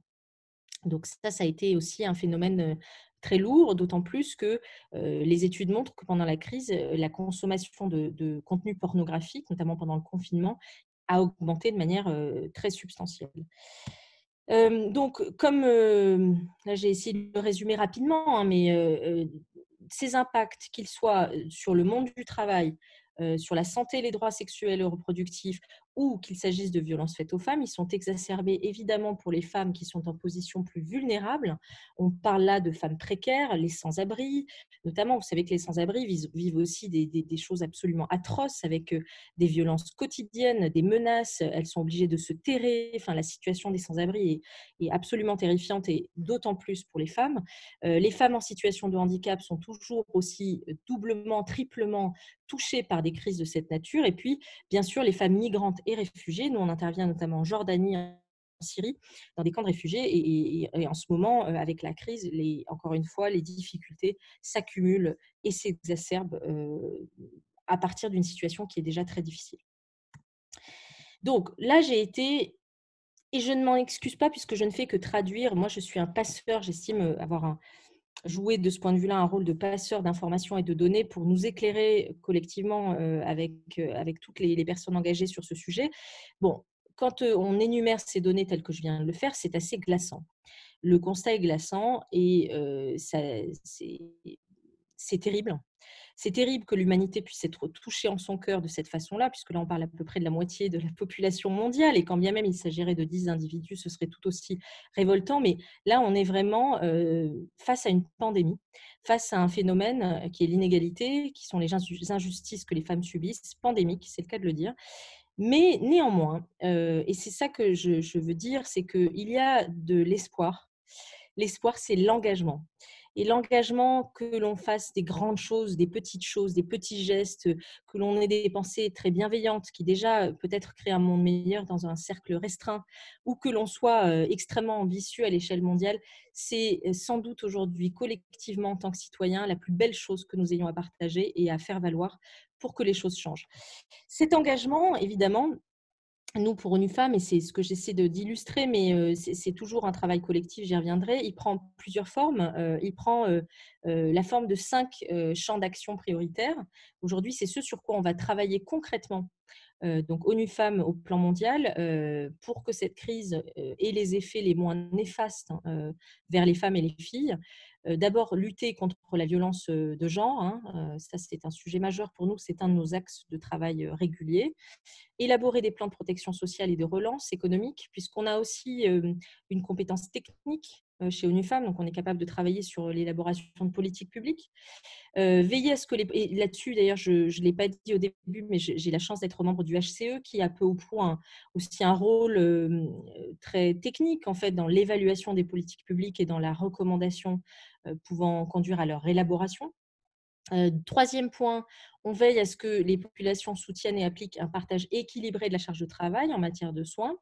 Donc ça a été aussi un phénomène très lourd, d'autant plus que les études montrent que pendant la crise, la consommation de contenu pornographique, notamment pendant le confinement, a augmenté de manière très substantielle. Donc, comme là, j'ai essayé de le résumer rapidement, mais ces impacts, qu'ils soient sur le monde du travail, sur la santé et les droits sexuels et reproductifs, ou qu'il s'agisse de violences faites aux femmes, ils sont exacerbés évidemment pour les femmes qui sont en position plus vulnérable. On parle là de femmes précaires, les sans-abri, notamment, vous savez que les sans-abri vivent aussi des choses absolument atroces avec des violences quotidiennes, des menaces, elles sont obligées de se terrer. Enfin, la situation des sans-abri est absolument terrifiante et d'autant plus pour les femmes. Les femmes en situation de handicap sont toujours aussi doublement, triplement touchées par des crises de cette nature. Et puis, bien sûr, les femmes migrantes et réfugiées. Nous, on intervient notamment en Jordanie, en Syrie, dans des camps de réfugiés. Et en ce moment, avec la crise, encore une fois, les difficultés s'accumulent et s'exacerbent à partir d'une situation qui est déjà très difficile. Donc là, j'ai été, et je ne m'en excuse pas puisque je ne fais que traduire. Moi, je suis un passeur, j'estime avoir joué de ce point de vue-là un rôle de passeur d'informations et de données pour nous éclairer collectivement avec toutes les personnes engagées sur ce sujet. Bon, quand on énumère ces données telles que je viens de le faire, c'est assez glaçant. Le constat est glaçant et c'est terrible. C'est terrible que l'humanité puisse être touchée en son cœur de cette façon-là, puisque là, on parle à peu près de la moitié de la population mondiale, et quand bien même il s'agirait de 10 individus, ce serait tout aussi révoltant. Mais là, on est vraiment face à une pandémie, face à un phénomène qui est l'inégalité, qui sont les injustices que les femmes subissent, pandémique, c'est le cas de le dire. Mais néanmoins, et c'est ça que je veux dire, c'est qu'il y a de l'espoir. L'espoir, c'est l'engagement. Et l'engagement, que l'on fasse des grandes choses, des petits gestes, que l'on ait des pensées très bienveillantes qui déjà peut-être créent un monde meilleur dans un cercle restreint, ou que l'on soit extrêmement ambitieux à l'échelle mondiale, c'est sans doute aujourd'hui collectivement en tant que citoyens la plus belle chose que nous ayons à partager et à faire valoir pour que les choses changent. Cet engagement, évidemment, nous, pour ONU Femmes, et c'est ce que j'essaie d'illustrer, mais c'est toujours un travail collectif, j'y reviendrai, il prend plusieurs formes. Il prend la forme de 5 champs d'action prioritaires. Aujourd'hui, c'est ce sur quoi on va travailler concrètement. Donc ONU Femmes au plan mondial, pour que cette crise ait les effets les moins néfastes vers les femmes et les filles. D'abord, lutter contre la violence de genre. Ça, c'est un sujet majeur pour nous, c'est un de nos axes de travail réguliers. Élaborer des plans de protection sociale et de relance économique, puisqu'on a aussi une compétence technique chez ONU Femmes, donc on est capable de travailler sur l'élaboration de politiques publiques. Veiller à ce que et là-dessus, d'ailleurs, je ne l'ai pas dit au début, mais j'ai la chance d'être membre du HCE, qui a peu ou prou aussi un rôle très technique en fait dans l'évaluation des politiques publiques et dans la recommandation pouvant conduire à leur élaboration. Troisième point, on veille à ce que les populations soutiennent et appliquent un partage équilibré de la charge de travail en matière de soins.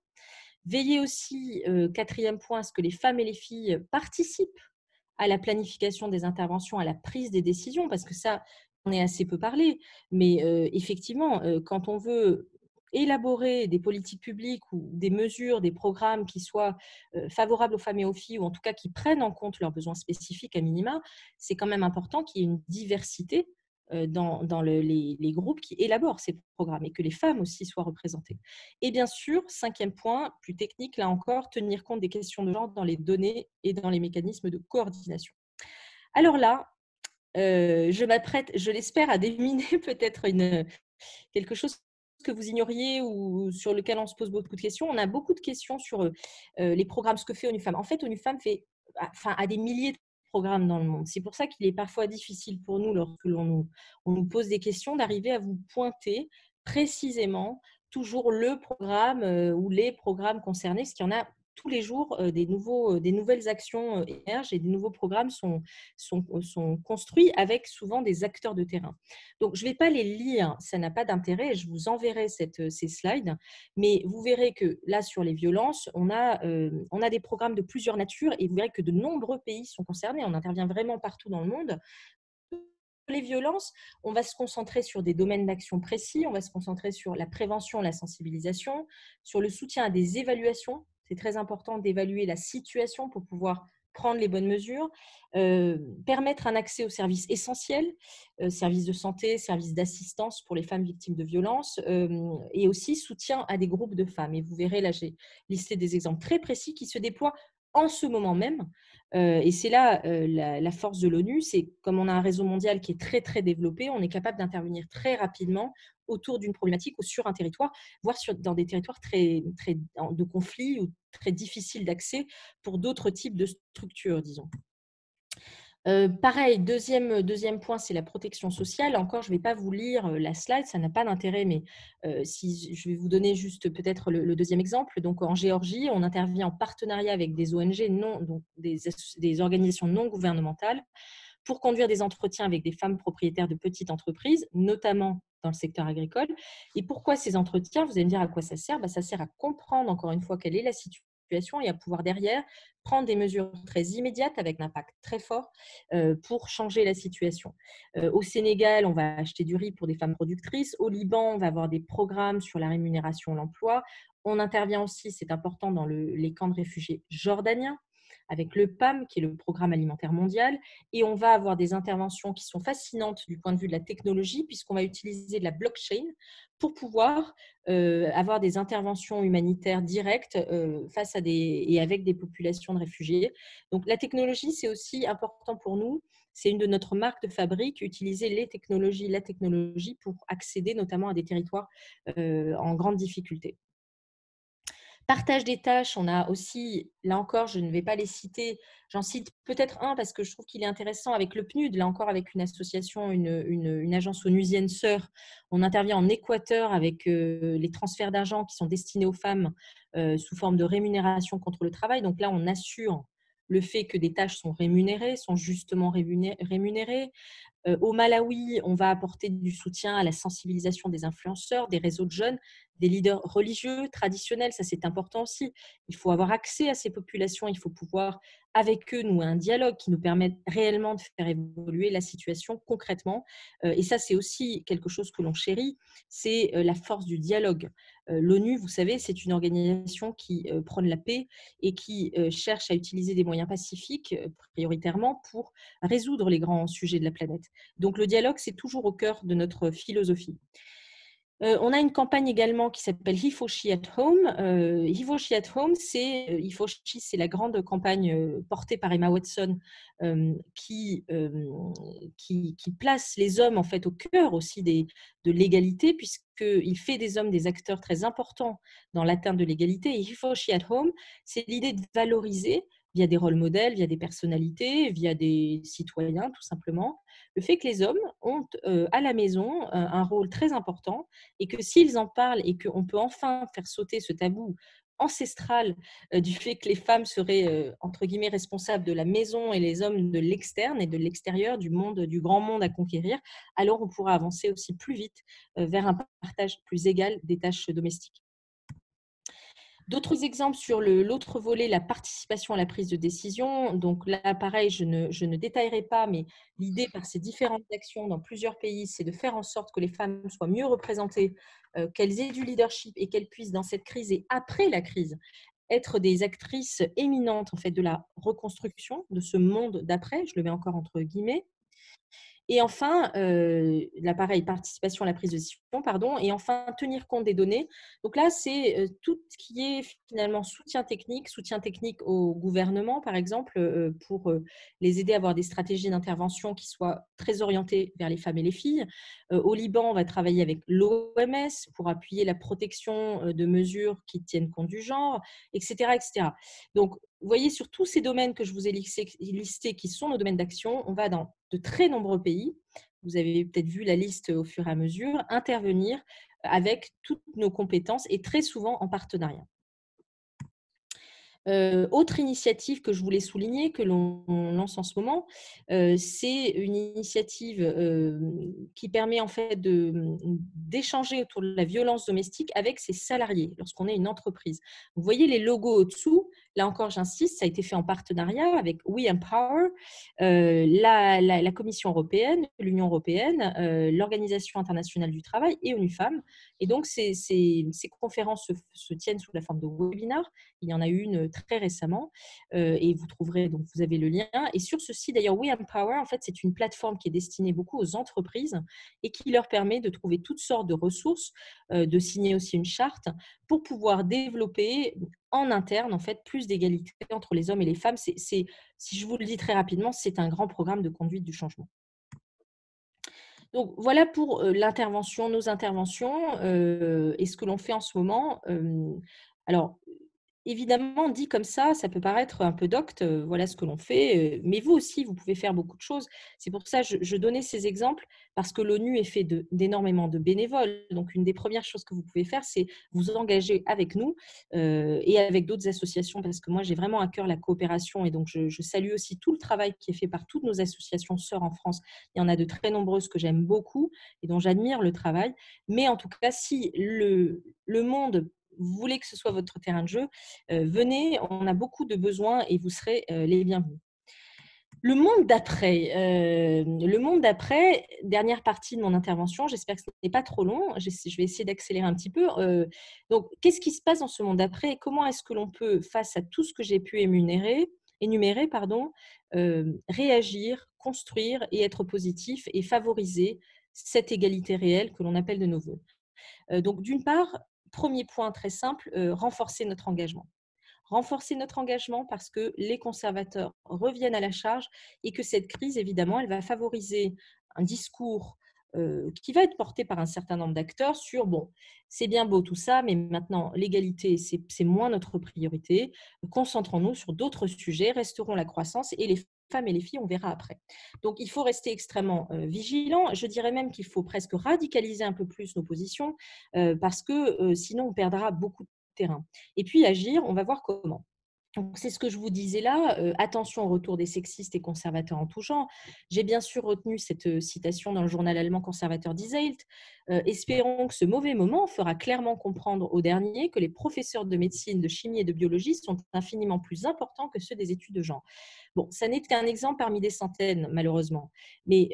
Veiller aussi, quatrième point, à ce que les femmes et les filles participent à la planification des interventions, à la prise des décisions, parce que ça, on est assez peu parlé. Mais effectivement, quand on veut élaborer des politiques publiques ou des mesures, des programmes qui soient favorables aux femmes et aux filles, ou en tout cas qui prennent en compte leurs besoins spécifiques à minima, c'est quand même important qu'il y ait une diversité dans les groupes qui élaborent ces programmes et que les femmes aussi soient représentées. Et bien sûr, cinquième point, plus technique, là encore, tenir compte des questions de genre dans les données et dans les mécanismes de coordination. Alors là, je m'apprête, je l'espère, à déminer peut-être quelque chose que vous ignoriez ou sur lequel on se pose beaucoup de questions. On a beaucoup de questions sur les programmes, ce que fait ONU Femmes. En fait, ONU Femmes a des milliers de programmes dans le monde. C'est pour ça qu'il est parfois difficile pour nous, lorsque on nous pose des questions, d'arriver à vous pointer précisément toujours le programme ou les programmes concernés, parce qu'il y en a tous les jours des nouvelles actions émergent et des nouveaux programmes sont construits avec souvent des acteurs de terrain. Donc, je ne vais pas les lire, ça n'a pas d'intérêt, je vous enverrai ces slides, mais vous verrez que là, sur les violences, on a des programmes de plusieurs natures et vous verrez que de nombreux pays sont concernés, on intervient vraiment partout dans le monde. Les violences, on va se concentrer sur des domaines d'action précis, on va se concentrer sur la prévention, la sensibilisation, sur le soutien à des évaluations. C'est très important d'évaluer la situation pour pouvoir prendre les bonnes mesures, permettre un accès aux services essentiels, services de santé, services d'assistance pour les femmes victimes de violences, et aussi soutien à des groupes de femmes. Et vous verrez, là, j'ai listé des exemples très précis qui se déploient en ce moment même. Et c'est là la force de l'ONU, c'est comme on a un réseau mondial qui est très, très développé, on est capable d'intervenir très rapidement autour d'une problématique ou sur un territoire, voire dans des territoires de conflits ou très difficiles d'accès pour d'autres types de structures, disons. Pareil, deuxième point, c'est la protection sociale. Encore, je ne vais pas vous lire la slide, ça n'a pas d'intérêt, mais si je vais vous donner juste peut-être le deuxième exemple. Donc, en Géorgie, on intervient en partenariat avec des ONG, donc des organisations non gouvernementales, pour conduire des entretiens avec des femmes propriétaires de petites entreprises, notamment dans le secteur agricole. Et pourquoi ces entretiens? Vous allez me dire à quoi ça sert? Ça sert à comprendre, encore une fois, quelle est la situation et à pouvoir derrière prendre des mesures très immédiates avec un impact très fort pour changer la situation. Au Sénégal, on va acheter du riz pour des femmes productrices. Au Liban, on va avoir des programmes sur la rémunération et l'emploi. On intervient aussi, c'est important, dans les camps de réfugiés jordaniens, avec le PAM, qui est le Programme alimentaire mondial, et on va avoir des interventions qui sont fascinantes du point de vue de la technologie, puisqu'on va utiliser de la blockchain pour pouvoir avoir des interventions humanitaires directes face à et avec des populations de réfugiés. Donc la technologie, c'est aussi important pour nous. C'est une de notre marque de fabrique, utiliser la technologie pour accéder notamment à des territoires en grande difficulté. Partage des tâches, on a aussi, là encore, je ne vais pas les citer, j'en cite peut-être un parce que je trouve qu'il est intéressant avec le PNUD, là encore avec une association, une agence onusienne sœur. On intervient en Équateur avec les transferts d'argent qui sont destinés aux femmes sous forme de rémunération contre le travail. Donc là, on assure le fait que des tâches sont rémunérées, sont justement rémunérées. Au Malawi, on va apporter du soutien à la sensibilisation des influenceurs, des réseaux de jeunes, des leaders religieux, traditionnels. Ça, c'est important aussi. Il faut avoir accès à ces populations. Il faut pouvoir, avec eux, nouer un dialogue qui nous permette réellement de faire évoluer la situation concrètement. Et ça, c'est aussi quelque chose que l'on chérit, c'est la force du dialogue. L'ONU, vous savez, c'est une organisation qui prône la paix et qui cherche à utiliser des moyens pacifiques prioritairement pour résoudre les grands sujets de la planète. Donc, le dialogue, c'est toujours au cœur de notre philosophie. On a une campagne également qui s'appelle Hifoshi at Home. Hifoshi at Home, c'est la grande campagne portée par Emma Watson qui place les hommes en fait au cœur aussi de l'égalité, puisqu'il fait des hommes des acteurs très importants dans l'atteinte de l'égalité. Et Hifoshi at Home, c'est l'idée de valoriser via des rôles modèles, via des personnalités, via des citoyens tout simplement, le fait que les hommes ont à la maison un rôle très important et que s'ils en parlent et qu'on peut enfin faire sauter ce tabou ancestral du fait que les femmes seraient, entre guillemets, responsables de la maison et les hommes de l'externe et de l'extérieur, du grand monde à conquérir, alors on pourra avancer aussi plus vite vers un partage plus égal des tâches domestiques. D'autres exemples sur l'autre volet, la participation à la prise de décision. Donc là, pareil, je ne détaillerai pas, mais l'idée par ces différentes actions dans plusieurs pays, c'est de faire en sorte que les femmes soient mieux représentées, qu'elles aient du leadership et qu'elles puissent, dans cette crise et après la crise, être des actrices éminentes en fait, de la reconstruction de ce monde d'après, je le mets encore entre guillemets. Et enfin, pareil, participation à la prise de décision, pardon, et enfin, tenir compte des données. Donc là, c'est tout ce qui est finalement soutien technique au gouvernement, par exemple, pour les aider à avoir des stratégies d'intervention qui soient très orientées vers les femmes et les filles. Au Liban, on va travailler avec l'OMS pour appuyer la protection de mesures qui tiennent compte du genre, etc., etc. Donc, vous voyez, sur tous ces domaines que je vous ai listés, qui sont nos domaines d'action, on va dans de très nombreux pays, vous avez peut-être vu la liste au fur et à mesure, intervenir avec toutes nos compétences et très souvent en partenariat. Autre initiative que je voulais souligner, que l'on lance en ce moment, c'est une initiative qui permet en fait d'échanger autour de la violence domestique avec ses salariés lorsqu'on est une entreprise. Vous voyez les logos au-dessous, là encore j'insiste, ça a été fait en partenariat avec We Empower, la Commission européenne, l'Union européenne, l'Organisation internationale du travail et ONU Femmes. Et donc ces conférences se tiennent sous la forme de webinars. Il y en a eu une très récemment et vous trouverez, donc vous avez le lien. Et sur ce site, d'ailleurs, We Empower, en fait, c'est une plateforme qui est destinée beaucoup aux entreprises et qui leur permet de trouver toutes sortes de ressources, de signer aussi une charte pour pouvoir développer en interne, en fait, plus d'égalité entre les hommes et les femmes. Si je vous le dis très rapidement, c'est un grand programme de conduite du changement. Donc, voilà pour l'intervention, nos interventions et ce que l'on fait en ce moment. Alors, évidemment, dit comme ça peut paraître un peu docte, voilà ce que l'on fait, mais vous aussi, vous pouvez faire beaucoup de choses. C'est pour ça que je donnais ces exemples, parce que l'ONU est fait d'énormément de bénévoles. Donc, une des premières choses que vous pouvez faire, c'est vous engager avec nous et avec d'autres associations, parce que moi, j'ai vraiment à cœur la coopération et donc je salue aussi tout le travail qui est fait par toutes nos associations sœurs en France. Il y en a de très nombreuses que j'aime beaucoup et dont j'admire le travail. Mais en tout cas, si le monde vous voulez que ce soit votre terrain de jeu, venez, on a beaucoup de besoins et vous serez les bienvenus. Le monde d'après, dernière partie de mon intervention, j'espère que ce n'est pas trop long, je vais essayer d'accélérer un petit peu. Donc, qu'est-ce qui se passe dans ce monde d'après et comment est-ce que l'on peut, face à tout ce que j'ai pu énumérer, réagir, construire et être positif et favoriser cette égalité réelle que l'on appelle de nos voeux. Donc, d'une part, premier point très simple, renforcer notre engagement. Renforcer notre engagement parce que les conservateurs reviennent à la charge et que cette crise, évidemment, elle va favoriser un discours qui va être porté par un certain nombre d'acteurs sur, bon, c'est bien beau tout ça, mais maintenant, l'égalité, c'est moins notre priorité. Concentrons-nous sur d'autres sujets, restaurons la croissance et les femmes et les filles, on verra après. Donc, il faut rester extrêmement vigilant. Je dirais même qu'il faut presque radicaliser un peu plus nos positions parce que sinon, on perdra beaucoup de terrain. Et puis, agir, on va voir comment. Donc, c'est ce que je vous disais là. Attention au retour des sexistes et conservateurs en tout genre. J'ai bien sûr retenu cette citation dans le journal allemand conservateur Die Welt. Espérons que ce mauvais moment fera clairement comprendre aux derniers que les professeurs de médecine, de chimie et de biologie sont infiniment plus importants que ceux des études de genre. Bon, ça n'est qu'un exemple parmi des centaines, malheureusement, mais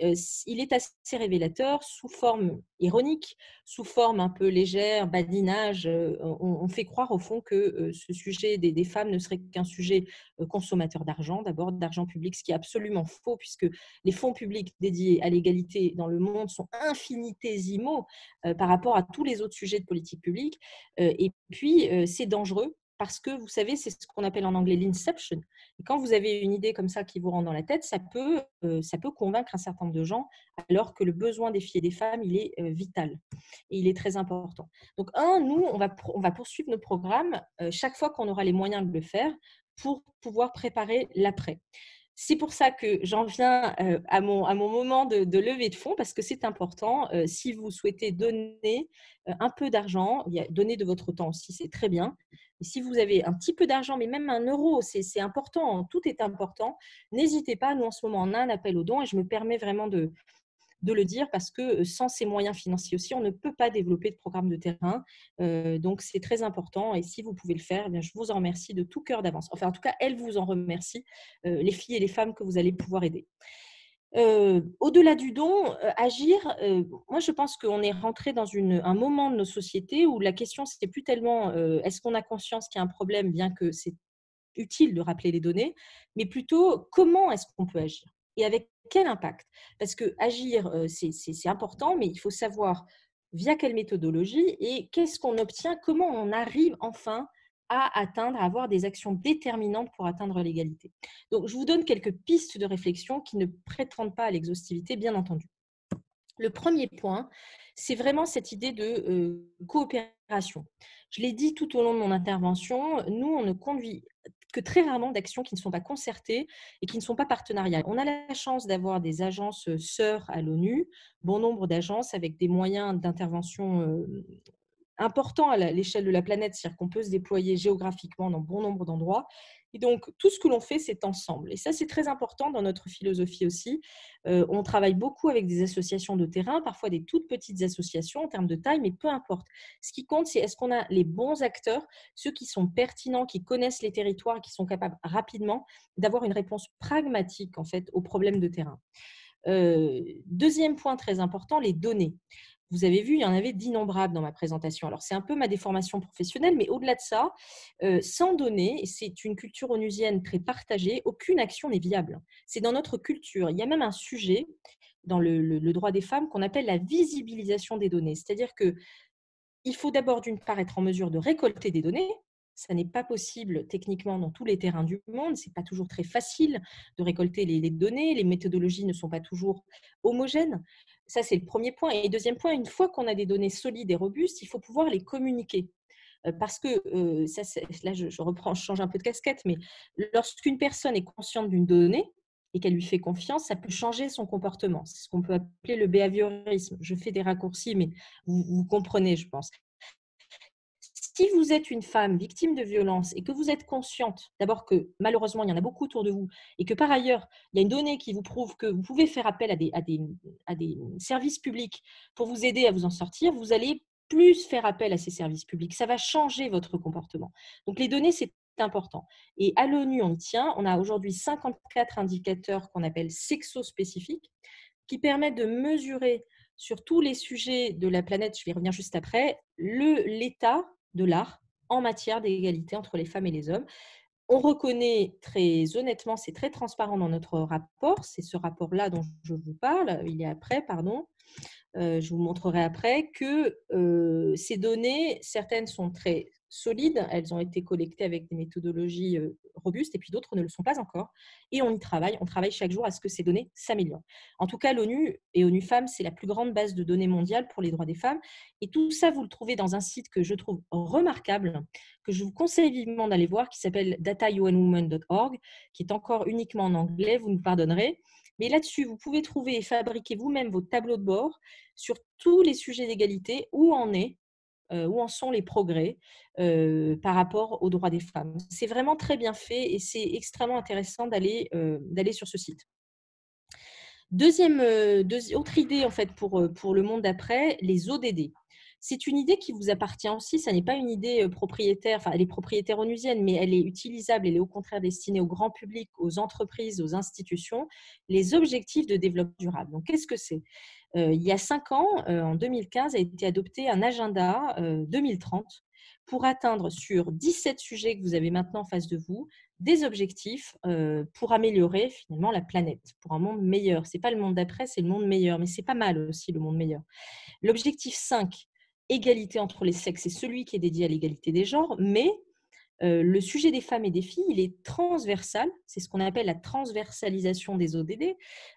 il est assez révélateur, sous forme ironique, sous forme un peu légère, badinage. On fait croire au fond que ce sujet des femmes ne serait qu'un sujet consommateur d'argent, d'abord d'argent public, ce qui est absolument faux, puisque les fonds publics dédiés à l'égalité dans le monde sont infinitésimaux par rapport à tous les autres sujets de politique publique. Et puis, c'est dangereux parce que, vous savez, c'est ce qu'on appelle en anglais l'inception. Et quand vous avez une idée comme ça qui vous rentre dans la tête, ça peut convaincre un certain nombre de gens, alors que le besoin des filles et des femmes, il est vital et il est très important. Donc, nous, on va poursuivre nos programmes chaque fois qu'on aura les moyens de le faire pour pouvoir préparer l'après. C'est pour ça que j'en viens à mon moment de levée de fonds, parce que c'est important. Si vous souhaitez donner un peu d'argent, donner de votre temps aussi, c'est très bien. Et si vous avez un petit peu d'argent, mais même 1 euro, c'est important, tout est important, n'hésitez pas. Nous, en ce moment, on a un appel aux dons et je me permets vraiment de le dire parce que sans ces moyens financiers aussi, on ne peut pas développer de programme de terrain. Donc, c'est très important. Et si vous pouvez le faire, eh bien, je vous en remercie de tout cœur d'avance. Enfin, en tout cas, elles vous en remercient, les filles et les femmes que vous allez pouvoir aider. Au-delà du don, agir, moi je pense qu'on est rentré dans un moment de nos sociétés où la question, c'était plus tellement est-ce qu'on a conscience qu'il y a un problème, bien que c'est utile de rappeler les données, mais plutôt comment est-ce qu'on peut agir et avec quel impact. Parce que agir, c'est important, mais il faut savoir via quelle méthodologie et qu'est-ce qu'on obtient, comment on arrive enfin à avoir des actions déterminantes pour atteindre l'égalité. Donc, je vous donne quelques pistes de réflexion qui ne prétendent pas à l'exhaustivité, bien entendu. Le premier point, c'est vraiment cette idée de coopération. Je l'ai dit tout au long de mon intervention, nous, on ne conduit que très rarement d'actions qui ne sont pas concertées et qui ne sont pas partenariales. On a la chance d'avoir des agences sœurs à l'ONU, bon nombre d'agences avec des moyens d'intervention importants à l'échelle de la planète, c'est-à-dire qu'on peut se déployer géographiquement dans bon nombre d'endroits. Et donc, tout ce que l'on fait, c'est ensemble. Et ça, c'est très important dans notre philosophie aussi. On travaille beaucoup avec des associations de terrain, parfois des toutes petites associations en termes de taille, mais peu importe. Ce qui compte, c'est est-ce qu'on a les bons acteurs, ceux qui sont pertinents, qui connaissent les territoires, qui sont capables rapidement d'avoir une réponse pragmatique en fait, aux problèmes de terrain. Deuxième point très important, les données. Vous avez vu, il y en avait d'innombrables dans ma présentation. Alors, c'est un peu ma déformation professionnelle, mais au-delà de ça, sans données, c'est une culture onusienne très partagée, aucune action n'est viable. C'est dans notre culture. Il y a même un sujet dans le droit des femmes qu'on appelle la visibilisation des données. C'est-à-dire qu'il faut d'abord, d'une part, être en mesure de récolter des données. Ça n'est pas possible techniquement dans tous les terrains du monde. Ce n'est pas toujours très facile de récolter les données. Les méthodologies ne sont pas toujours homogènes. ça, c'est le premier point. Et deuxième point, une fois qu'on a des données solides et robustes, il faut pouvoir les communiquer. Parce que, là, je reprends, je change un peu de casquette, mais lorsqu'une personne est consciente d'une donnée et qu'elle lui fait confiance, ça peut changer son comportement. C'est ce qu'on peut appeler le behaviorisme. Je fais des raccourcis, mais vous comprenez, je pense. Si vous êtes une femme victime de violence et que vous êtes consciente, d'abord que malheureusement, il y en a beaucoup autour de vous, et que par ailleurs, il y a une donnée qui vous prouve que vous pouvez faire appel à des services publics pour vous aider à vous en sortir, vous allez plus faire appel à ces services publics. Ça va changer votre comportement. Donc les données, c'est important. Et à l'ONU, on y tient. On a aujourd'hui 54 indicateurs qu'on appelle sexospécifiques qui permettent de mesurer sur tous les sujets de la planète, je vais y revenir juste après, l'état de l'art en matière d'égalité entre les femmes et les hommes. On reconnaît très honnêtement, c'est très transparent dans notre rapport, c'est ce rapport-là dont je vous parle, il est après, pardon, je vous montrerai après, que ces données, certaines sont très solides, elles ont été collectées avec des méthodologies robustes, et puis d'autres ne le sont pas encore. Et on travaille chaque jour à ce que ces données s'améliorent. En tout cas, l'ONU et ONU Femmes, c'est la plus grande base de données mondiale pour les droits des femmes. Et tout ça, vous le trouvez dans un site que je trouve remarquable, que je vous conseille vivement d'aller voir, qui s'appelle dataunwomen.org, qui est encore uniquement en anglais, vous nous pardonnerez. Mais là-dessus, vous pouvez trouver et fabriquer vous-même vos tableaux de bord sur tous les sujets d'égalité, où en sont les progrès par rapport aux droits des femmes. C'est vraiment très bien fait et c'est extrêmement intéressant d'aller sur ce site. Autre idée en fait pour le monde d'après, les ODD. C'est une idée qui vous appartient aussi, ça n'est pas une idée propriétaire, enfin elle est propriétaire onusienne, mais elle est utilisable, elle est au contraire destinée au grand public, aux entreprises, aux institutions, les objectifs de développement durable. Donc qu'est-ce que c'est ? Il y a 5 ans, en 2015, a été adopté un agenda 2030 pour atteindre sur 17 sujets que vous avez maintenant en face de vous, des objectifs pour améliorer finalement la planète, pour un monde meilleur. Ce n'est pas le monde d'après, c'est le monde meilleur, mais c'est pas mal aussi le monde meilleur. L'objectif 5, égalité entre les sexes, c'est celui qui est dédié à l'égalité des genres, mais le sujet des femmes et des filles, il est transversal, c'est ce qu'on appelle la transversalisation des ODD,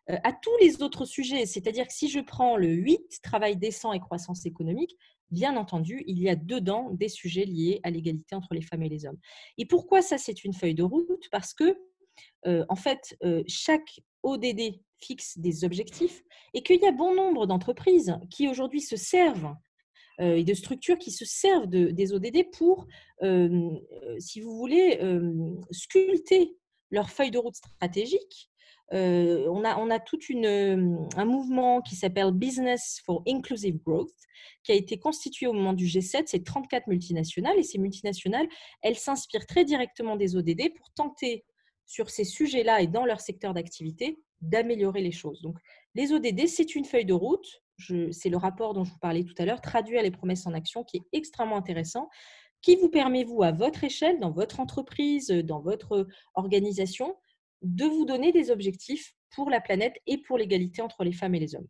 à tous les autres sujets. C'est-à-dire que si je prends le 8, travail décent et croissance économique, bien entendu, il y a dedans des sujets liés à l'égalité entre les femmes et les hommes. Et pourquoi ça, c'est une feuille de route ? Parce que, en fait, chaque ODD fixe des objectifs et qu'il y a bon nombre d'entreprises qui aujourd'hui se servent et de structures qui se servent des ODD pour, si vous voulez, sculpter leur feuille de route stratégique. On a tout un mouvement qui s'appelle Business for Inclusive Growth, qui a été constitué au moment du G7. C'est 34 multinationales, et ces multinationales, elles s'inspirent très directement des ODD pour tenter, sur ces sujets-là et dans leur secteur d'activité, d'améliorer les choses. Donc, les ODD, c'est une feuille de route. C'est le rapport dont je vous parlais tout à l'heure, traduire les promesses en action, qui est extrêmement intéressant, qui vous permet, vous, à votre échelle, dans votre entreprise, dans votre organisation, de vous donner des objectifs pour la planète et pour l'égalité entre les femmes et les hommes.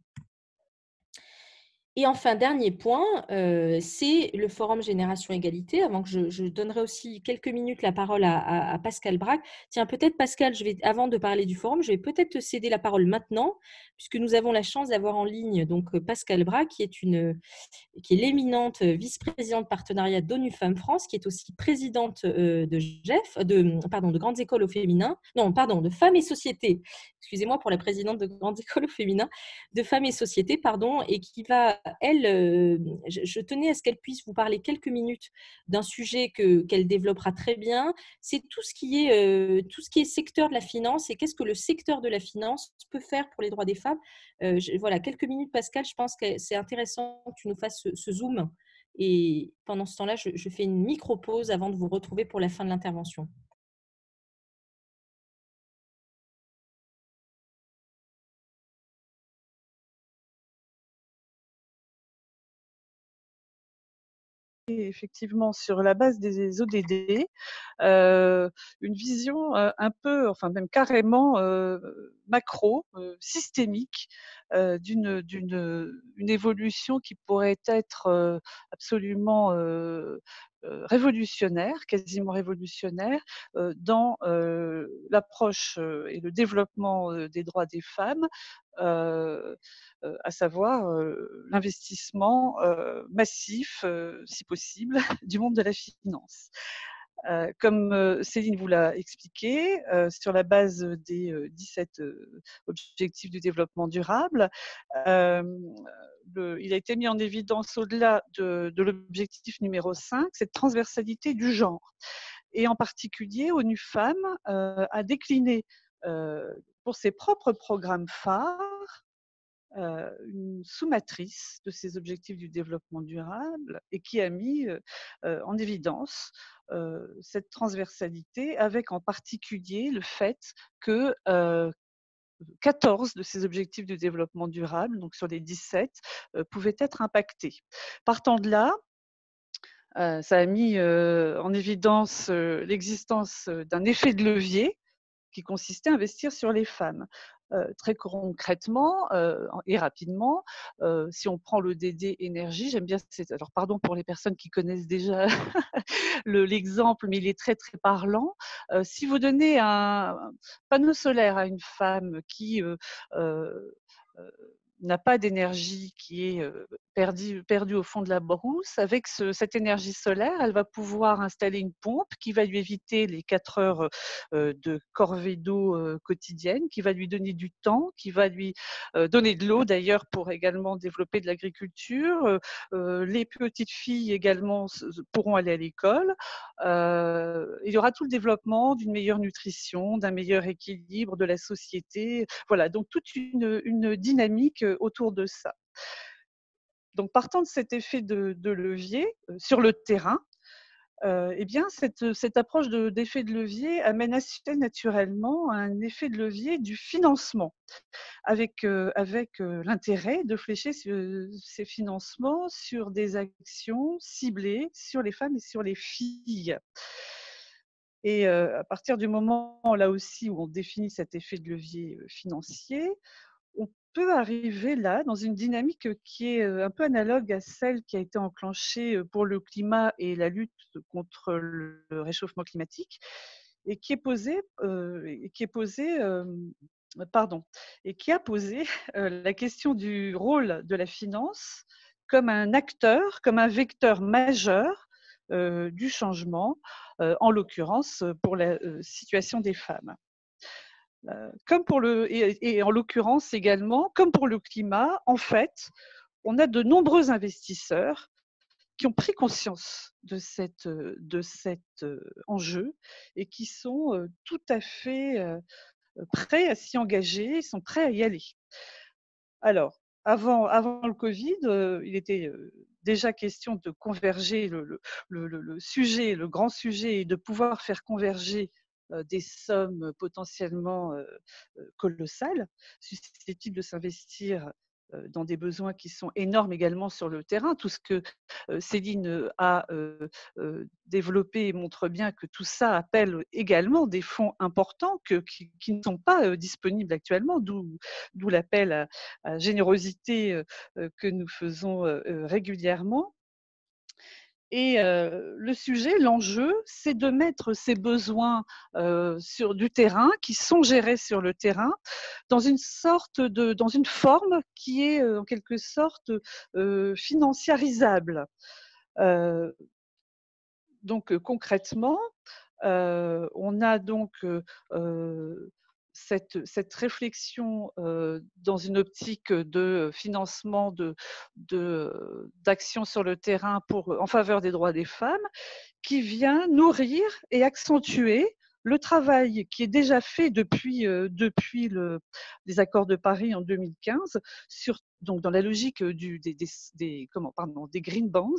Et enfin, dernier point, c'est le Forum Génération Égalité. Avant que je donnerai aussi quelques minutes la parole à Pascal Braque. Tiens, peut-être Pascal, avant de parler du forum, je vais peut-être te céder la parole maintenant, puisque nous avons la chance d'avoir en ligne donc Pascal Braque, qui est l'éminente vice-présidente partenariat d'ONU Femmes France, qui est aussi présidente de Grandes Écoles au féminin, de Femmes et Sociétés. Excusez-moi pour la présidente de Grandes Écoles au féminin, de Femmes et Sociétés, et qui va, elle, je tenais à ce qu'elle puisse vous parler quelques minutes d'un sujet qu'elle développera très bien. C'est tout ce qui est secteur de la finance et qu'est-ce que le secteur de la finance peut faire pour les droits des femmes. Voilà, quelques minutes, Pascal, je pense que c'est intéressant que tu nous fasses ce zoom. Et pendant ce temps-là, je fais une micro-pause avant de vous retrouver pour la fin de l'intervention.
Effectivement, sur la base des ODD, une vision un peu, enfin même carrément macro, systémique d'une une évolution qui pourrait être absolument révolutionnaire, quasiment révolutionnaire, dans l'approche et le développement des droits des femmes, à savoir l'investissement massif, si possible, du monde de la finance. Comme Céline vous l'a expliqué, sur la base des 17 objectifs du développement durable, il a été mis en évidence au-delà de l'objectif numéro 5, cette transversalité du genre. Et en particulier, ONU Femmes a décliné pour ses propres programmes phares une sous-matrice de ces objectifs du développement durable et qui a mis en évidence cette transversalité avec en particulier le fait que 14 de ces objectifs du développement durable, donc sur les 17, pouvaient être impactés. Partant de là, ça a mis en évidence l'existence d'un effet de levier qui consistait à investir sur les femmes. Très concrètement et rapidement, si on prend le DD énergie, j'aime bien, alors pardon pour les personnes qui connaissent déjà l'exemple, mais il est très très parlant. Si vous donnez un panneau solaire à une femme qui n'a pas d'énergie, qui est perdue au fond de la brousse, avec cette énergie solaire, elle va pouvoir installer une pompe qui va lui éviter les 4 heures de corvée d'eau quotidienne, qui va lui donner du temps, qui va lui donner de l'eau d'ailleurs pour également développer de l'agriculture. Les petites filles également pourront aller à l'école. Il y aura tout le développement d'une meilleure nutrition, d'un meilleur équilibre de la société. Voilà, donc toute une dynamique autour de ça. Donc, partant de cet effet de levier sur le terrain, eh bien, cette approche d'effet de levier amène assez naturellement à un effet de levier du financement, avec l'intérêt de flécher ces financements sur des actions ciblées sur les femmes et sur les filles. Et à partir du moment, là aussi, où on définit cet effet de levier financier, on peut arriver là dans une dynamique qui est un peu analogue à celle qui a été enclenchée pour le climat et la lutte contre le réchauffement climatique, et qui a posé la question du rôle de la finance comme un acteur, comme un vecteur majeur du changement, en l'occurrence pour la situation des femmes. Et en l'occurrence également, comme pour le climat, en fait, on a de nombreux investisseurs qui ont pris conscience de cet enjeu et qui sont tout à fait prêts à s'y engager, ils sont prêts à y aller. Alors, avant le Covid, il était déjà question de converger le sujet, le grand sujet, et de pouvoir faire converger des sommes potentiellement colossales, susceptibles de s'investir dans des besoins qui sont énormes également sur le terrain. Tout ce que Céline a développé montre bien que tout ça appelle également des fonds importants qui ne sont pas disponibles actuellement, d'où l'appel à générosité que nous faisons régulièrement. Et le sujet, l'enjeu, c'est de mettre ces besoins du terrain, qui sont gérés sur le terrain, dans une forme qui est en quelque sorte financiarisable. Donc concrètement, on a donc cette réflexion dans une optique de financement d'actions sur le terrain en faveur des droits des femmes, qui vient nourrir et accentuer le travail qui est déjà fait depuis les accords de Paris en 2015, donc dans la logique des green bonds.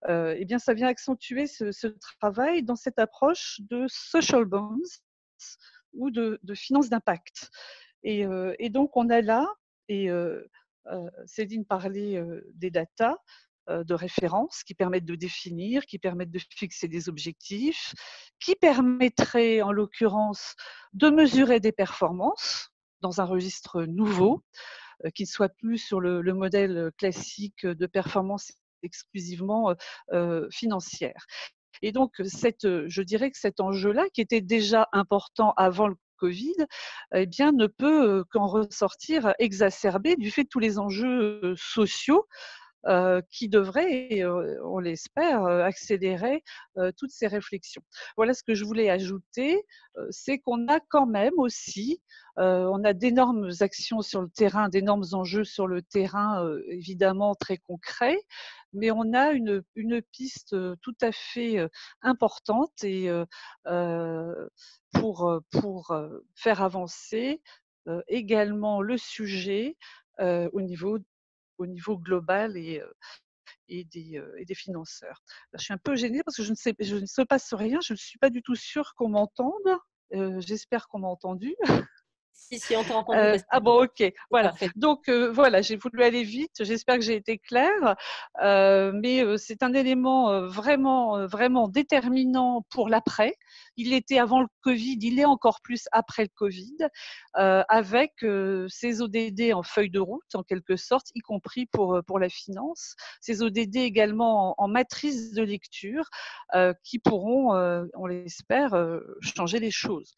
Eh bien, ça vient accentuer ce travail dans cette approche de social bonds ou de finances d'impact. Et donc, on a là, et Céline parlait des data de référence qui permettent de définir, qui permettent de fixer des objectifs, qui permettraient en l'occurrence de mesurer des performances dans un registre nouveau, qui ne soit plus sur le modèle classique de performance exclusivement financière. Et donc, je dirais que cet enjeu-là, qui était déjà important avant le Covid, eh bien, ne peut qu'en ressortir exacerbé du fait de tous les enjeux sociaux qui devrait, et on l'espère, accélérer toutes ces réflexions. Voilà ce que je voulais ajouter, c'est qu'on a quand même aussi, on a d'énormes actions sur le terrain, d'énormes enjeux sur le terrain, évidemment très concrets, mais on a une piste tout à fait importante et pour faire avancer également le sujet au niveau global et des financeurs. Je suis un peu gênée parce que je ne se passe rien, je ne suis pas du tout sûre qu'on m'entende. J'espère qu'on m'a entendu.
Si, on t'a entendu.
Ah bon, ok, voilà.
Parfait.
Donc voilà, j'ai voulu aller vite. J'espère que j'ai été claire, mais c'est un élément vraiment déterminant pour l'après. Il l'était avant le Covid, il est encore plus après le Covid, avec ces ODD en feuille de route, en quelque sorte, y compris pour la finance. Ces ODD également en matrice de lecture, qui pourront, on l'espère, changer les choses.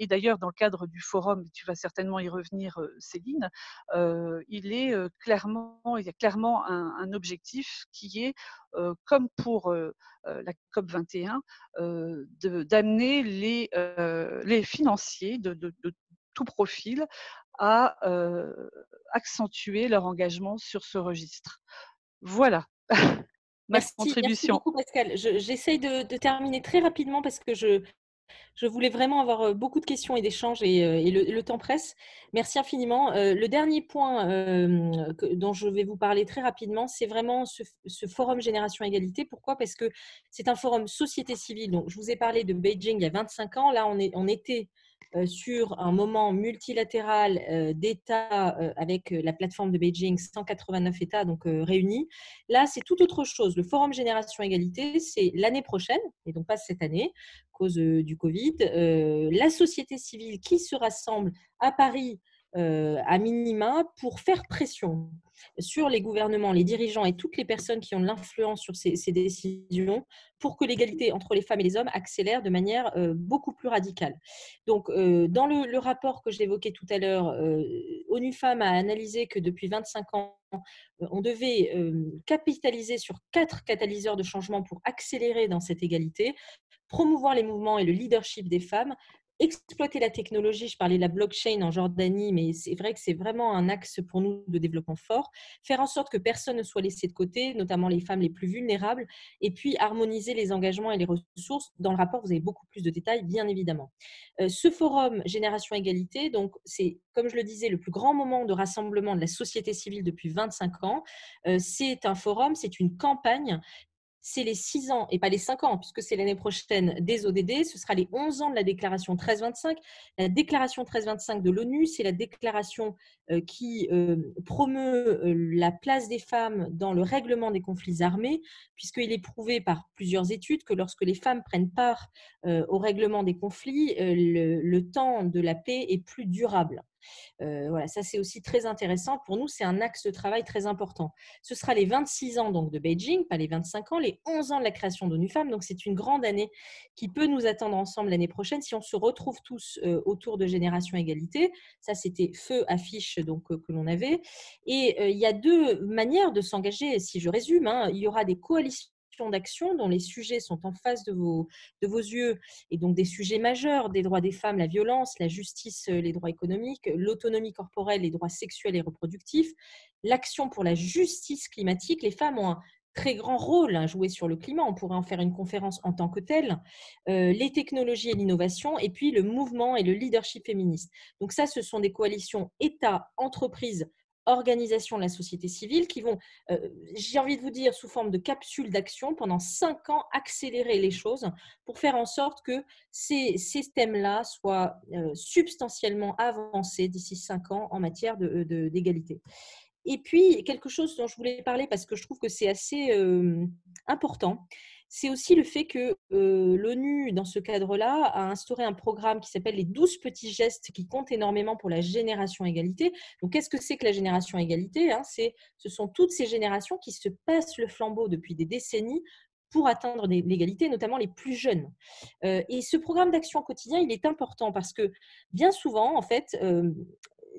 Et d'ailleurs, dans le cadre du forum, tu vas certainement y revenir, Céline, il y a clairement un objectif qui est, comme pour la COP 21, d'amener les financiers de tout profil à accentuer leur engagement sur ce registre. Voilà ma
Merci
contribution.
beaucoup, Pascal. J'essaye de terminer très rapidement parce que je voulais vraiment avoir beaucoup de questions et d'échanges et le temps presse. Merci infiniment. Le dernier point dont je vais vous parler très rapidement, c'est vraiment ce forum Génération Égalité. Pourquoi? Parce que c'est un forum société civile. Donc, je vous ai parlé de Beijing il y a 25 ans. Là, on était sur un moment multilatéral d'États avec la plateforme de Beijing, 189 États donc réunis. Là, c'est tout autre chose. Le forum Génération Égalité, c'est l'année prochaine, et donc pas cette année, cause du Covid, la société civile qui se rassemble à Paris à minima pour faire pression sur les gouvernements, les dirigeants et toutes les personnes qui ont de l'influence sur ces décisions pour que l'égalité entre les femmes et les hommes accélère de manière beaucoup plus radicale. Donc, dans le rapport que j'évoquais tout à l'heure, ONU Femmes a analysé que depuis 25 ans, on devait capitaliser sur 4 catalyseurs de changement pour accélérer dans cette égalité, promouvoir les mouvements et le leadership des femmes, exploiter la technologie. Je parlais de la blockchain en Jordanie, mais c'est vrai que c'est vraiment un axe pour nous de développement fort. Faire en sorte que personne ne soit laissé de côté, notamment les femmes les plus vulnérables, et puis harmoniser les engagements et les ressources. Dans le rapport, vous avez beaucoup plus de détails, bien évidemment. Ce forum Génération Égalité, donc c'est, comme je le disais, le plus grand moment de rassemblement de la société civile depuis 25 ans. C'est un forum, c'est une campagne. C'est les 6 ans, et pas les 5 ans, puisque c'est l'année prochaine des ODD. Ce sera les 11 ans de la déclaration 1325. La déclaration 1325 de l'ONU, c'est la déclaration qui promeut la place des femmes dans le règlement des conflits armés, puisqu'il est prouvé par plusieurs études que lorsque les femmes prennent part au règlement des conflits, le temps de la paix est plus durable. Voilà, ça c'est aussi très intéressant. Pour nous, c'est un axe de travail très important. Ce sera les 26 ans donc, de Beijing, pas les 25 ans, les 11 ans de la création d'ONU Femmes. Donc c'est une grande année qui peut nous attendre ensemble l'année prochaine si on se retrouve tous autour de Génération Égalité. Ça, c'était feu affiche donc, que l'on avait. Et il y a 2 manières de s'engager, si je résume. Il y aura des coalitions d'action dont les sujets sont en face de vos yeux, et donc des sujets majeurs, des droits des femmes, la violence, la justice, les droits économiques, l'autonomie corporelle, les droits sexuels et reproductifs, l'action pour la justice climatique. Les femmes ont un très grand rôle à jouer sur le climat, on pourrait en faire une conférence en tant que telle, les technologies et l'innovation, et puis le mouvement et le leadership féministe. Donc ça, ce sont des coalitions État, entreprises, organisations de la société civile qui vont, j'ai envie de vous dire, sous forme de capsules d'action, pendant 5 ans, accélérer les choses pour faire en sorte que ces thèmes-là soient substantiellement avancés d'ici 5 ans en matière d'égalité. Et puis, quelque chose dont je voulais parler parce que je trouve que c'est assez important, c'est aussi le fait que l'ONU, dans ce cadre-là, a instauré un programme qui s'appelle les 12 petits gestes qui comptent énormément pour la génération égalité. Donc, qu'est-ce que c'est que la génération égalité, hein? Ce sont toutes ces générations qui se passent le flambeau depuis des décennies pour atteindre l'égalité, notamment les plus jeunes. Et ce programme d'action quotidien, il est important parce que bien souvent, en fait,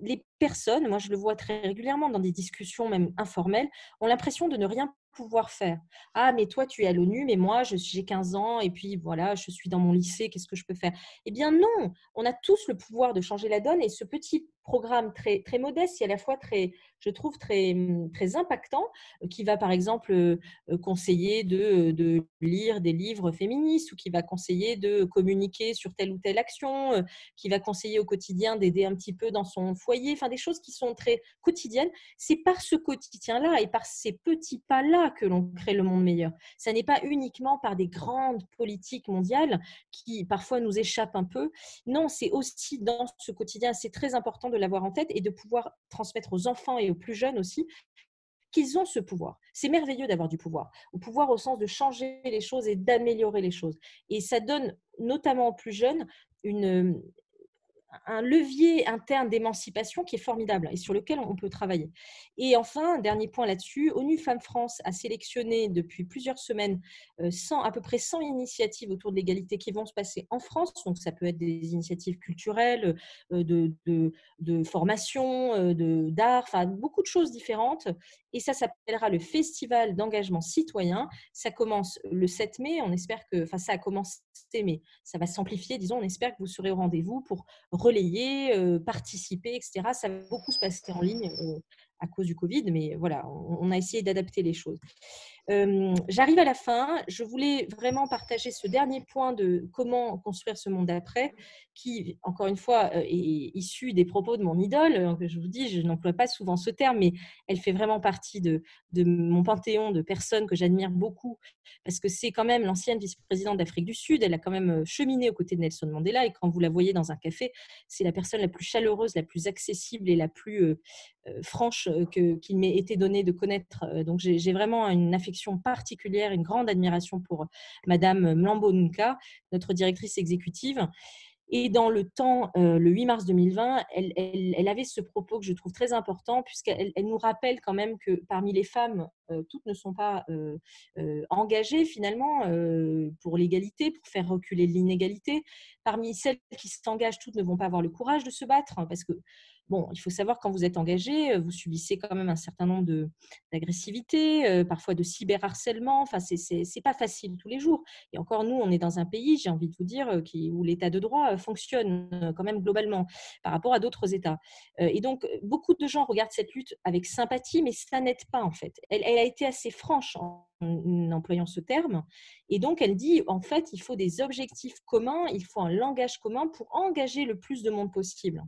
les personnes, moi je le vois très régulièrement dans des discussions même informelles, ont l'impression de ne rien pouvoir faire. Ah, mais toi, tu es à l'ONU, mais moi, j'ai 15 ans et puis voilà, je suis dans mon lycée, qu'est-ce que je peux faire? Eh bien non, on a tous le pouvoir de changer la donne et ce petit programme très, très modeste et à la fois très, je trouve, très, très impactant, qui va par exemple conseiller de lire des livres féministes ou qui va conseiller de communiquer sur telle ou telle action, qui va conseiller au quotidien d'aider un petit peu dans son foyer, enfin des choses qui sont très quotidiennes. C'est par ce quotidien-là et par ces petits pas-là que l'on crée le monde meilleur. Ça n'est pas uniquement par des grandes politiques mondiales qui parfois nous échappent un peu. Non, c'est aussi dans ce quotidien, c'est très important de l'avoir en tête et de pouvoir transmettre aux enfants et aux plus jeunes aussi qu'ils ont ce pouvoir. C'est merveilleux d'avoir du pouvoir. Au pouvoir au sens de changer les choses et d'améliorer les choses. Et ça donne notamment aux plus jeunes un levier interne d'émancipation qui est formidable et sur lequel on peut travailler. Et enfin, un dernier point là-dessus, ONU Femmes France a sélectionné depuis plusieurs semaines à peu près 100 initiatives autour de l'égalité qui vont se passer en France. Donc, ça peut être des initiatives culturelles, de formation, d'art, enfin, beaucoup de choses différentes. Et ça s'appellera le Festival d'engagement citoyen. Ça commence le 7 mai. On espère que, enfin, ça a commencé, mais ça va s'amplifier. Disons, on espère que vous serez au rendez-vous pour relayer, participer, etc. Ça va beaucoup se passer en ligne à cause du Covid, mais voilà, on a essayé d'adapter les choses. J'arrive à la fin. Je voulais vraiment partager ce dernier point de comment construire ce monde d'après, qui, encore une fois, est issu des propos de mon idole. Je vous dis, je n'emploie pas souvent ce terme, mais elle fait vraiment partie de mon panthéon de personnes que j'admire beaucoup, parce que c'est quand même l'ancienne vice-présidente d'Afrique du Sud. Elle a quand même cheminé aux côtés de Nelson Mandela, et quand vous la voyez dans un café, c'est la personne la plus chaleureuse, la plus accessible et la plus franche qu'il m'ait été donné de connaître. Donc, j'ai vraiment une affection particulière, une grande admiration pour Madame Mlambo Nunca, notre directrice exécutive. Et dans le temps, le 8 mars 2020, elle avait ce propos que je trouve très important, puisqu'elle nous rappelle quand même que parmi les femmes, toutes ne sont pas engagées finalement pour l'égalité, pour faire reculer l'inégalité. Parmi celles qui s'engagent, toutes ne vont pas avoir le courage de se battre, hein, parce que bon, il faut savoir, quand vous êtes engagé, vous subissez quand même un certain nombre d'agressivité, parfois de cyberharcèlement. Enfin, c'est pas facile tous les jours. Et encore, nous, on est dans un pays, j'ai envie de vous dire, où l'état de droit fonctionne quand même globalement par rapport à d'autres États. Et donc, beaucoup de gens regardent cette lutte avec sympathie, mais ça n'aide pas en fait. Elle a été assez franche en employant ce terme. Et donc, elle dit, en fait, il faut des objectifs communs, il faut un langage commun pour engager le plus de monde possible.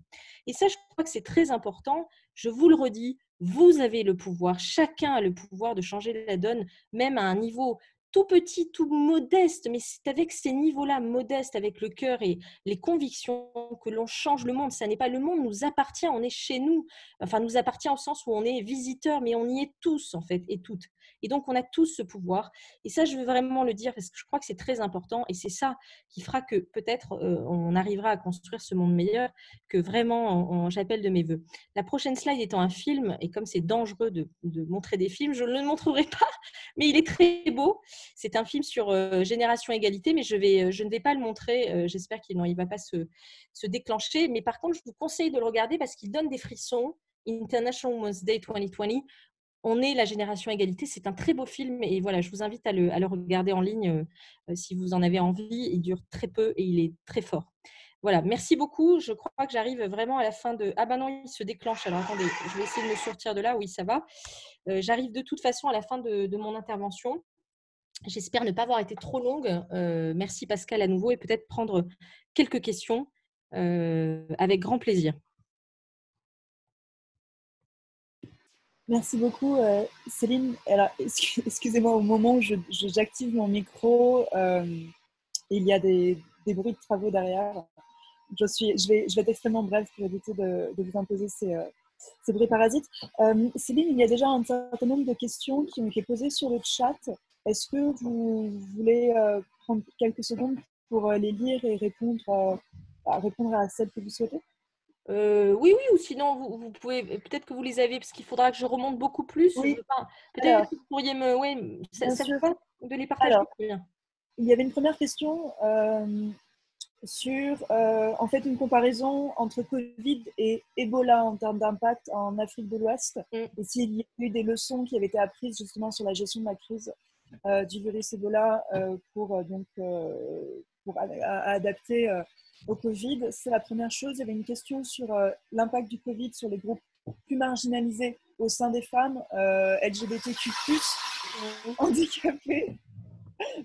Et ça, je crois que c'est très important. Je vous le redis, vous avez le pouvoir, chacun a le pouvoir de changer la donne, même à un niveau tout petit, tout modeste, mais c'est avec ces niveaux-là modestes, avec le cœur et les convictions que l'on change le monde. Ça n'est pas le monde, nous appartient, on est chez nous. Enfin, nous appartient au sens où on est visiteur, mais on y est tous, en fait, et toutes. Et donc, on a tous ce pouvoir. Et ça, je veux vraiment le dire parce que je crois que c'est très important et c'est ça qui fera que peut-être on arrivera à construire ce monde meilleur, que vraiment, j'appelle de mes voeux. La prochaine slide étant un film, et comme c'est dangereux de montrer des films, je ne le montrerai pas, mais il est très beau. C'est un film sur Génération Égalité, mais je ne vais pas le montrer. J'espère qu'il ne va pas se déclencher. Mais par contre, je vous conseille de le regarder parce qu'il donne des frissons. International Women's Day 2020. On est la Génération Égalité. C'est un très beau film. Et voilà, je vous invite à le regarder en ligne si vous en avez envie. Il dure très peu et il est très fort. Voilà, merci beaucoup. Je crois que j'arrive vraiment à la fin de… Ah ben non, il se déclenche. Alors attendez, je vais essayer de me sortir de là. Oui, ça va. J'arrive de toute façon à la fin de mon intervention. J'espère ne pas avoir été trop longue. Merci Pascal à nouveau et peut-être prendre quelques questions avec grand plaisir.
Merci beaucoup Céline. Alors, excusez-moi, au moment où j'active mon micro, il y a des bruits de travaux derrière. Je vais être extrêmement brève pour éviter de vous imposer ces bruits parasites. Céline, il y a déjà un certain nombre de questions qui ont été posées sur le chat. Est-ce que vous voulez prendre quelques secondes pour les lire et répondre à celles que vous souhaitez?
Oui, oui, ou sinon vous pouvez, peut-être que vous les avez, parce qu'il faudra que je remonte beaucoup plus.
Oui,
Peut-être
alors,
que vous pourriez me. Oui,
bien
ça vous
sûr.
va de les partager?
Alors,
Très bien.
il y avait une première question sur en fait une comparaison entre Covid et Ebola en termes d'impact en Afrique de l'Ouest
Mm.
et s'il y a eu des leçons qui avaient été apprises justement sur la gestion de la crise du virus Ebola pour adapter au Covid. C'est la première chose. Il y avait une question sur l'impact du Covid sur les groupes plus marginalisés au sein des femmes, LGBTQ+,
Mm.
handicapées,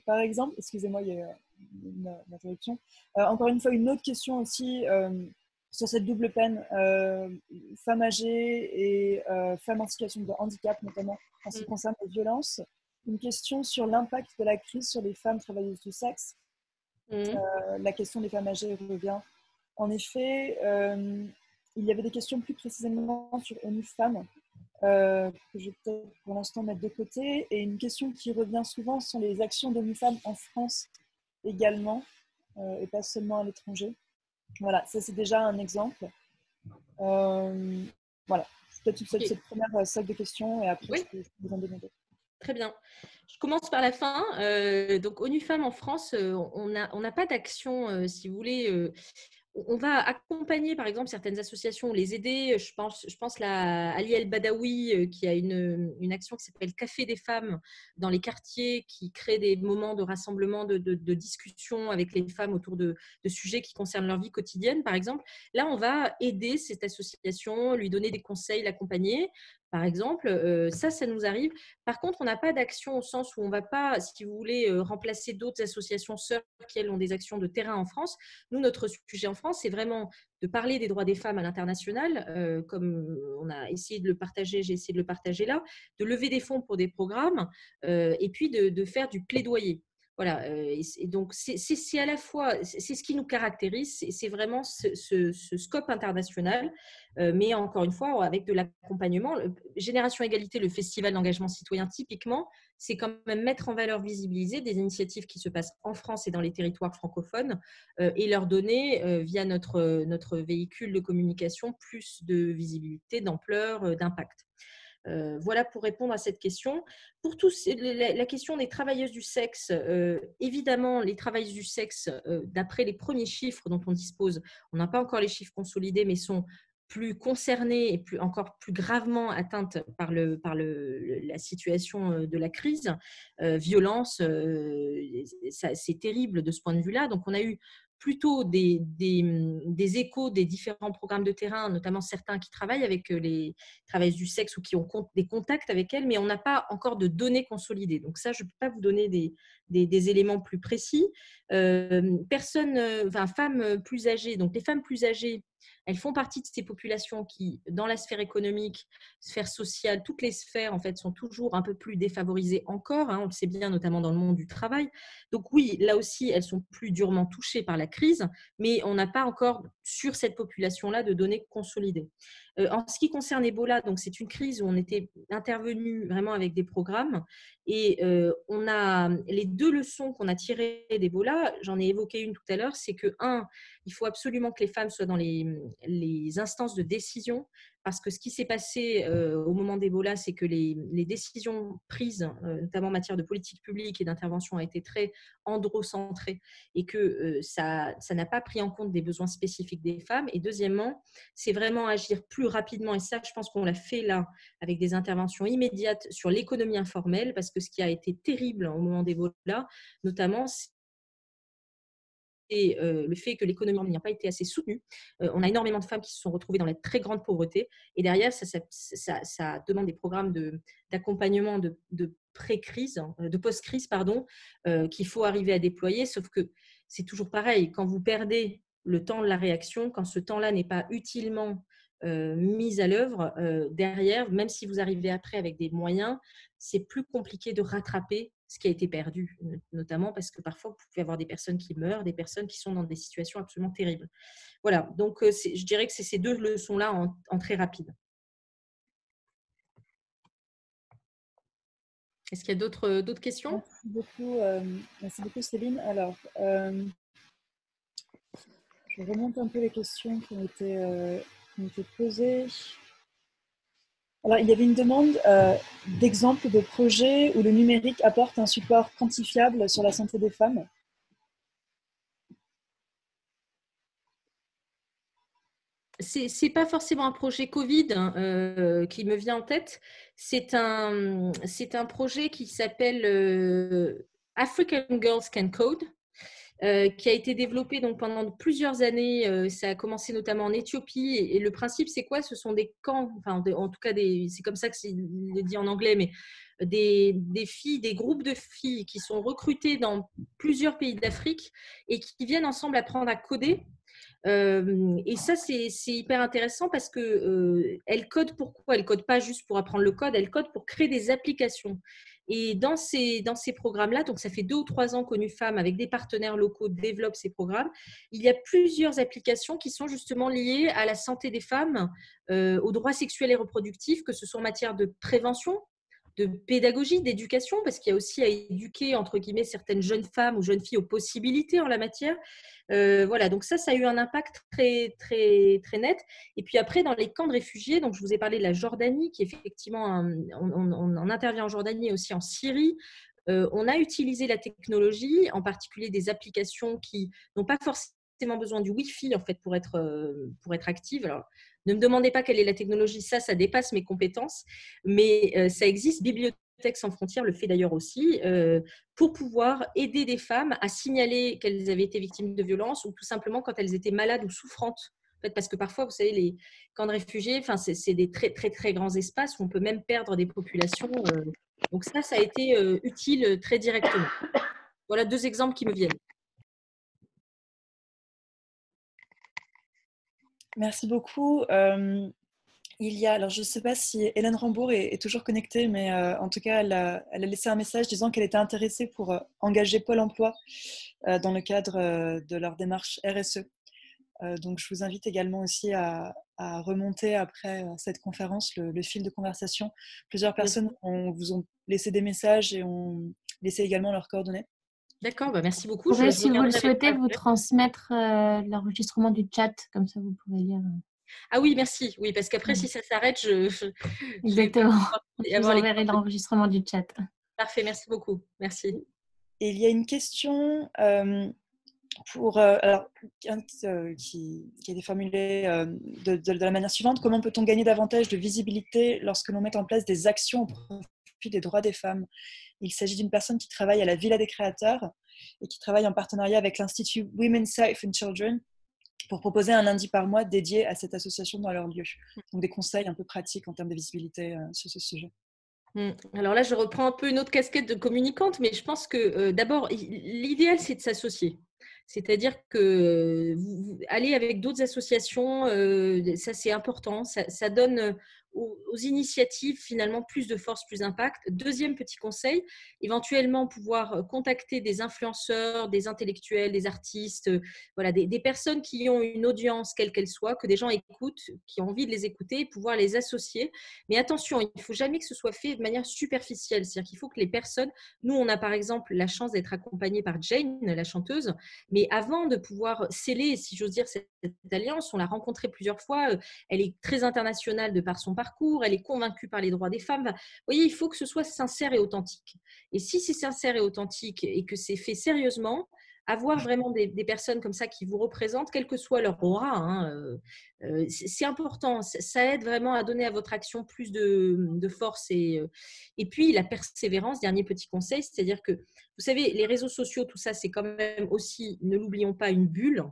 par exemple. Excusez-moi, il y a une interruption. Encore une fois, une autre question aussi sur cette double peine, femmes âgées et femmes en situation de handicap, notamment en ce qui concerne les violences. Une question sur l'impact de la crise sur les femmes travailleuses du sexe. La question des femmes âgées revient. En effet, il y avait des questions plus précisément sur ONU Femmes, que je vais peut-être pour l'instant mettre de côté. Et une question qui revient souvent sont les actions d'ONU Femmes en France également, et pas seulement à l'étranger. Voilà, ça c'est déjà un exemple. Voilà, peut-être cette première sac de questions et après
Oui.
je peux vous en donner d'autres.
Très bien. Je commence par la fin. Donc, ONU Femmes en France, on n'a pas d'action, si vous voulez. On va accompagner, par exemple, certaines associations, les aider. Je pense à Ali El Badawi, qui a une action qui s'appelle Café des femmes dans les quartiers, qui crée des moments de rassemblement, de discussion avec les femmes autour de sujets qui concernent leur vie quotidienne, par exemple. Là, on va aider cette association, lui donner des conseils, l'accompagner. Par exemple, ça nous arrive. Par contre, on n'a pas d'action au sens où on ne va pas, si vous voulez, remplacer d'autres associations sœurs qui, elles, ont des actions de terrain en France. Nous, notre sujet en France, c'est vraiment de parler des droits des femmes à l'international, comme on a essayé de le partager, j'ai essayé de le partager là, de lever des fonds pour des programmes et puis de faire du plaidoyer. Voilà, et donc c'est à la fois, c'est ce qui nous caractérise, c'est vraiment ce scope international, mais encore une fois, avec de l'accompagnement. Génération Égalité, le festival d'engagement citoyen, typiquement, c'est quand même mettre en valeur, visibiliser des initiatives qui se passent en France et dans les territoires francophones et leur donner, via notre véhicule de communication, plus de visibilité, d'ampleur, d'impact. Voilà pour répondre à cette question. Pour tous, la question des travailleuses du sexe, évidemment, les travailleuses du sexe, d'après les premiers chiffres dont on dispose, on n'a pas encore les chiffres consolidés, mais sont plus concernées et encore plus gravement atteintes par la situation de la crise. Violence, c'est terrible de ce point de vue-là. Donc, on a eu plutôt des échos des différents programmes de terrain, notamment certains qui travaillent avec les travailleuses du sexe ou qui ont des contacts avec elles, mais on n'a pas encore de données consolidées. Donc ça, je ne peux pas vous donner des éléments plus précis. Femmes plus âgées, donc les femmes plus âgées, elles font partie de ces populations qui, dans la sphère économique, sphère sociale, toutes les sphères, en fait, sont toujours un peu plus défavorisées encore. On le sait bien, notamment dans le monde du travail. Donc oui, là aussi, elles sont plus durement touchées par la crise, mais on n'a pas encore, sur cette population-là, de données consolidées. En ce qui concerne Ebola, donc c'est une crise où on était intervenu vraiment avec des programmes et on a les deux leçons qu'on a tirées d'Ebola. J'en ai évoqué une tout à l'heure, c'est que il faut absolument que les femmes soient dans les instances de décision, parce que ce qui s'est passé au moment d'Ebola, c'est que les décisions prises, notamment en matière de politique publique et d'intervention, ont été très androcentrées et que ça n'a pas pris en compte des besoins spécifiques des femmes. Et deuxièmement, c'est vraiment agir plus rapidement, et ça, je pense qu'on l'a fait là, avec des interventions immédiates sur l'économie informelle, parce que ce qui a été terrible au moment d'Ebola, notamment, et le fait que l'économie n'a pas été assez soutenue. On a énormément de femmes qui se sont retrouvées dans la très grande pauvreté. Et derrière, ça demande des programmes d'accompagnement de pré-crise, de post-crise, qu'il faut arriver à déployer. Sauf que c'est toujours pareil. Quand vous perdez le temps de la réaction, quand ce temps-là n'est pas utilement mis à l'œuvre, derrière, même si vous arrivez après avec des moyens, c'est plus compliqué de rattraper ce qui a été perdu, notamment parce que parfois, vous pouvez avoir des personnes qui meurent, des personnes qui sont dans des situations absolument terribles. Voilà, donc je dirais que c'est ces deux leçons-là en très rapide.
Est-ce qu'il y a d'autres questions?
Merci beaucoup Céline. Alors, je remonte un peu les questions qui ont été posées. Alors, il y avait une demande d'exemples de projets où le numérique apporte un support quantifiable sur la santé des femmes.
C'est pas forcément un projet Covid qui me vient en tête. C'est un projet qui s'appelle African Girls Can Code, qui a été développé donc pendant plusieurs années. Ça a commencé notamment en Éthiopie. Et le principe, c'est quoi? Ce sont des camps, enfin, en tout cas, c'est comme ça que c'est dit en anglais, mais des filles, des groupes de filles qui sont recrutées dans plusieurs pays d'Afrique et qui viennent ensemble apprendre à coder. Et ça, c'est hyper intéressant parce que elles codent pourquoi? Elles codent pas juste pour apprendre le code, elles codent pour créer des applications. Et dans ces programmes-là, donc ça fait 2 ou 3 ans qu'ONU Femmes, avec des partenaires locaux, développe ces programmes. Il y a plusieurs applications qui sont justement liées à la santé des femmes, aux droits sexuels et reproductifs, que ce soit en matière de prévention, de pédagogie, d'éducation, parce qu'il y a aussi à éduquer, entre guillemets, certaines jeunes femmes ou jeunes filles aux possibilités en la matière. Voilà, donc ça a eu un impact très, très, très net. Et puis après, dans les camps de réfugiés, donc je vous ai parlé de la Jordanie, qui effectivement, on intervient en Jordanie et aussi en Syrie. On a utilisé la technologie, en particulier des applications qui n'ont pas forcément besoin du Wi-Fi en fait, pour être actives. Alors, ne me demandez pas quelle est la technologie, ça dépasse mes compétences, mais ça existe. Bibliothèques sans frontières le fait d'ailleurs aussi, pour pouvoir aider des femmes à signaler qu'elles avaient été victimes de violences ou tout simplement quand elles étaient malades ou souffrantes. En fait, parce que parfois, vous savez, les camps de réfugiés, c'est des très, très, très grands espaces où on peut même perdre des populations. Donc ça a été utile très directement. Voilà 2 exemples qui me viennent.
Merci beaucoup. Alors je ne sais pas si Hélène Rambourg est toujours connectée, mais en tout cas, elle a laissé un message disant qu'elle était intéressée pour engager Pôle emploi dans le cadre de leur démarche RSE. Donc, je vous invite également aussi à remonter après cette conférence le fil de conversation. Plusieurs personnes vous ont laissé des messages et ont laissé également leurs coordonnées.
D'accord, merci beaucoup.
Je pourrais, si vous le souhaitez, vous transmettre l'enregistrement du chat, comme ça vous pourrez lire.
Ah oui, merci. Oui, parce qu'après, si ça s'arrête,
Exactement. Je vous enverrai l'enregistrement du chat.
Parfait, merci beaucoup. Merci.
Et il y a une question qui a été formulée de la manière suivante. Comment peut-on gagner davantage de visibilité lorsque l'on met en place des actions au profit des droits des femmes? Il s'agit d'une personne qui travaille à la Villa des Créateurs et qui travaille en partenariat avec l'Institut Women's Safe and Children pour proposer un lundi par mois dédié à cette association dans leur lieu. Donc des conseils un peu pratiques en termes de visibilité sur ce sujet.
Alors là, je reprends un peu une autre casquette de communicante, mais je pense que d'abord, l'idéal, c'est de s'associer. C'est-à-dire que vous allez avec d'autres associations, ça c'est important, ça donne aux initiatives finalement plus de force, plus d'impact. Deuxième petit conseil, éventuellement pouvoir contacter des influenceurs, des intellectuels, des artistes, voilà, des personnes qui ont une audience quelle qu'elle soit, que des gens écoutent, qui ont envie de les écouter, pouvoir les associer. Mais attention, il ne faut jamais que ce soit fait de manière superficielle, c'est-à-dire qu'il faut que les personnes, nous on a par exemple la chance d'être accompagnés par Jane, la chanteuse, mais avant de pouvoir sceller, si j'ose dire, cette alliance, on l'a rencontrée plusieurs fois, elle est très internationale de par son parcours, elle est convaincue par les droits des femmes. Vous voyez, il faut que ce soit sincère et authentique. Et si c'est sincère et authentique et que c'est fait sérieusement, avoir vraiment des personnes comme ça qui vous représentent, quel que soit leur aura, c'est important. Ça aide vraiment à donner à votre action plus de force. Et puis, la persévérance, dernier petit conseil, c'est-à-dire que, vous savez, les réseaux sociaux, tout ça, c'est quand même aussi, ne l'oublions pas, une bulle.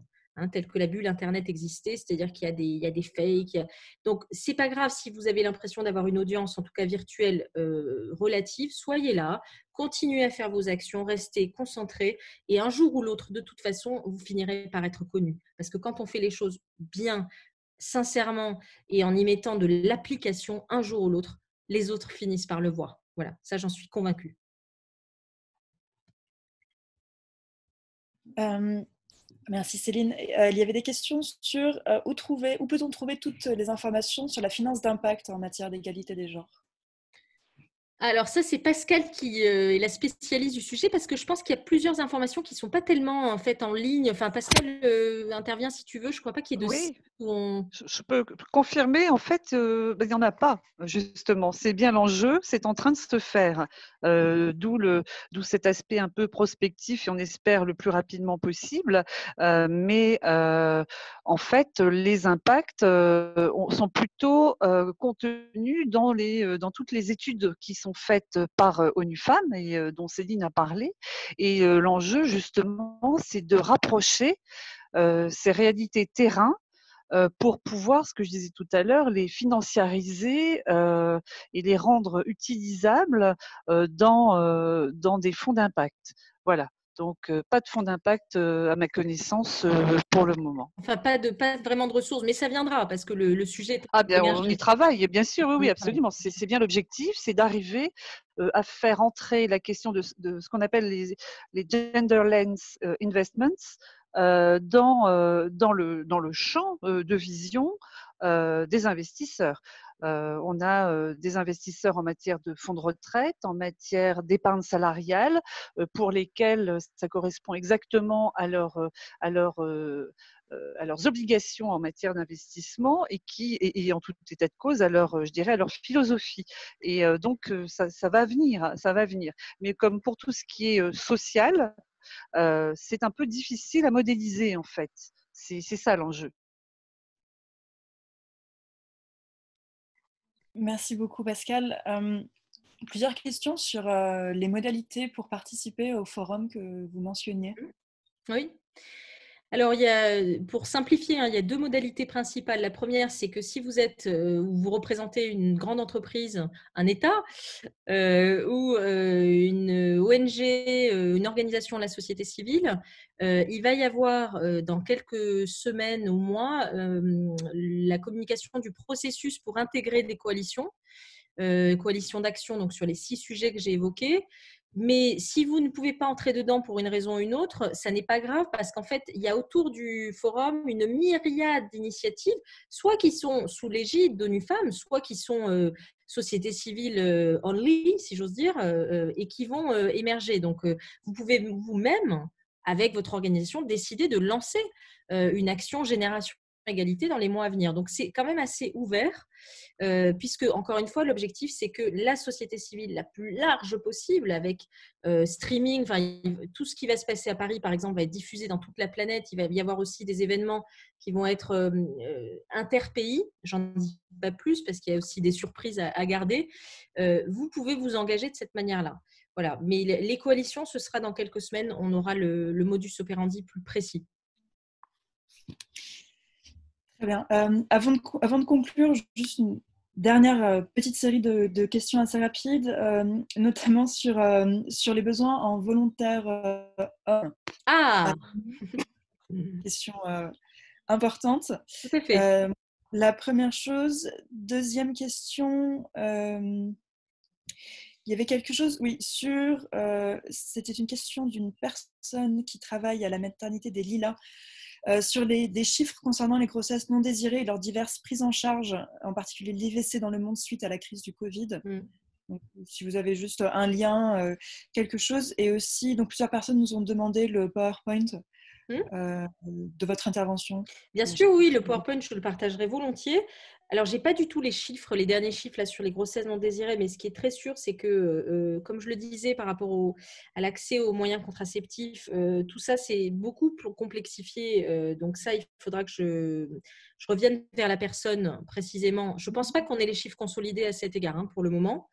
Telle que la bulle Internet existait, c'est-à-dire qu'il y a des fakes. Donc, ce n'est pas grave si vous avez l'impression d'avoir une audience, en tout cas virtuelle, relative, soyez là, continuez à faire vos actions, restez concentrés et un jour ou l'autre, de toute façon, vous finirez par être connu. Parce que quand on fait les choses bien, sincèrement et en y mettant de l'application, un jour ou l'autre, les autres finissent par le voir. Voilà, ça j'en suis convaincue.
Merci Céline. Il y avait des questions sur où peut-on trouver toutes les informations sur la finance d'impact en matière d'égalité des genres?
Alors ça, c'est Pascal qui est la spécialiste du sujet parce que je pense qu'il y a plusieurs informations qui ne sont pas tellement en fait en ligne. Enfin, Pascal intervient si tu veux. Je ne crois pas qu'il y ait de site
Oui,
où on…
je peux confirmer, en fait, il n'y en a pas, justement. C'est bien l'enjeu, c'est en train de se faire. D'où cet aspect un peu prospectif et on espère le plus rapidement possible. Mais en fait, les impacts sont plutôt contenus dans toutes les études qui sont faites par ONU Femmes et dont Céline a parlé. Et l'enjeu, justement, c'est de rapprocher ces réalités terrain pour pouvoir, ce que je disais tout à l'heure, les financiariser et les rendre utilisables dans des fonds d'impact. Voilà. Donc, pas de fonds d'impact à ma connaissance pour le moment.
Enfin, pas vraiment de ressources, mais ça viendra parce que le sujet est
Ah bien, on
émergé.
y travaille, bien sûr, oui,
On
oui,
y travaille.
absolument. C'est bien l'objectif, c'est d'arriver à faire entrer la question de ce qu'on appelle les gender lens investments dans le champ de vision des investisseurs. On a des investisseurs en matière de fonds de retraite, en matière d'épargne salariale, pour lesquels ça correspond exactement à leur à leurs obligations en matière d'investissement et en tout état de cause à leur, je dirais, à leur philosophie. Et donc ça va venir, ça va venir. Mais comme pour tout ce qui est social, c'est un peu difficile à modéliser en fait. C'est ça l'enjeu.
Merci beaucoup, Pascal. Plusieurs questions sur les modalités pour participer au forum que vous mentionniez.
Oui. Alors, pour simplifier, il y a deux modalités principales. La première, c'est que si vous êtes ou vous représentez une grande entreprise, un État ou une ONG, une organisation de la société civile, il va y avoir dans quelques semaines ou mois la communication du processus pour intégrer des coalitions d'action donc sur les 6 sujets que j'ai évoqués. Mais si vous ne pouvez pas entrer dedans pour une raison ou une autre, ça n'est pas grave parce qu'en fait, il y a autour du forum une myriade d'initiatives, soit qui sont sous l'égide d'ONU Femmes, soit qui sont société civile only, si j'ose dire, et qui vont émerger. Donc, vous pouvez vous-même, avec votre organisation, décider de lancer une action génération égalité dans les mois à venir. Donc, c'est quand même assez ouvert. Puisque, encore une fois, l'objectif, c'est que la société civile la plus large possible, avec streaming, tout ce qui va se passer à Paris, par exemple, va être diffusé dans toute la planète. Il va y avoir aussi des événements qui vont être interpays. J'en dis pas plus parce qu'il y a aussi des surprises à garder. Vous pouvez vous engager de cette manière-là. Voilà. Mais les coalitions, ce sera dans quelques semaines. On aura le modus operandi plus précis.
Très bien. Avant de conclure, juste une dernière petite série de questions assez rapides, notamment sur les besoins en volontaires hommes.
Ah
Question importante.
Tout à fait.
La première chose. Deuxième question. Il y avait quelque chose, oui, c'était une question d'une personne qui travaille à la maternité des Lilas. Sur des chiffres concernant les grossesses non désirées et leurs diverses prises en charge, en particulier l'IVC dans le monde suite à la crise du Covid. Donc, si vous avez juste un lien, quelque chose. Et aussi, donc, plusieurs personnes nous ont demandé le PowerPoint de votre intervention.
Bien sûr, oui, le PowerPoint, je le partagerai volontiers. Alors, je n'ai pas du tout les chiffres, les derniers chiffres là, sur les grossesses non désirées, mais ce qui est très sûr, c'est que, comme je le disais, par rapport à l'accès aux moyens contraceptifs, tout ça, c'est beaucoup plus complexifié. Donc ça, il faudra que je revienne vers la personne précisément. Je ne pense pas qu'on ait les chiffres consolidés à cet égard pour le moment.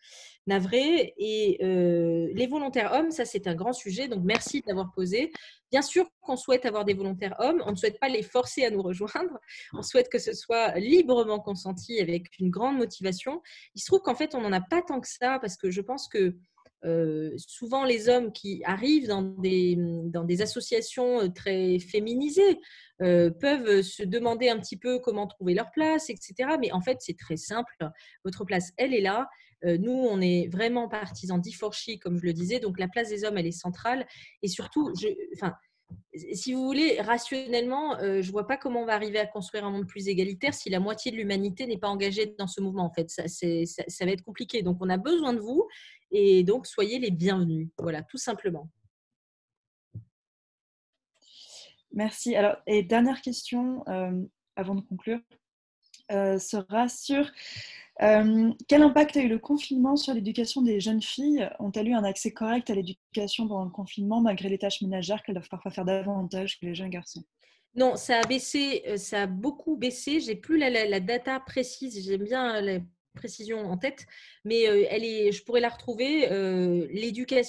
Navré. Et les volontaires hommes, ça, c'est un grand sujet. Donc, merci de l'avoir posé. Bien sûr qu'on souhaite avoir des volontaires hommes. On ne souhaite pas les forcer à nous rejoindre. On souhaite que ce soit librement consenti avec une grande motivation. Il se trouve qu'en fait, on n'en a pas tant que ça parce que je pense que souvent les hommes qui arrivent dans des associations très féminisées peuvent se demander un petit peu comment trouver leur place, etc. Mais en fait, c'est très simple. Votre place, elle est là. Nous, on est vraiment partisans d'E4She, comme je le disais. Donc, la place des hommes, elle est centrale. Et surtout, si vous voulez, rationnellement, je ne vois pas comment on va arriver à construire un monde plus égalitaire si la moitié de l'humanité n'est pas engagée dans ce mouvement. En fait, ça va être compliqué. Donc, on a besoin de vous et donc, soyez les bienvenus. Voilà, tout simplement.
Merci. Alors, et dernière question avant de conclure, sera sur quel impact a eu le confinement sur l'éducation des jeunes filles? Ont-elles eu un accès correct à l'éducation pendant le confinement, malgré les tâches ménagères qu'elles doivent parfois faire davantage que les jeunes garçons?
Non, ça a baissé, ça a beaucoup baissé. J'ai plus la data précise, j'aime bien la précision en tête, mais je pourrais la retrouver.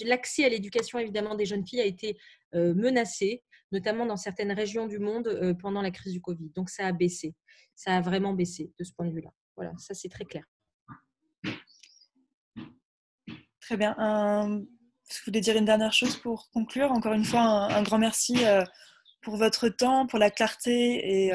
L'accès à l'éducation évidemment des jeunes filles a été menacé, notamment dans certaines régions du monde pendant la crise du Covid. Donc ça a baissé, ça a vraiment baissé de ce point de vue-là. Voilà, ça c'est très clair.
Très bien. Je voulais dire une dernière chose pour conclure. Encore une fois, un grand merci pour votre temps, pour la clarté et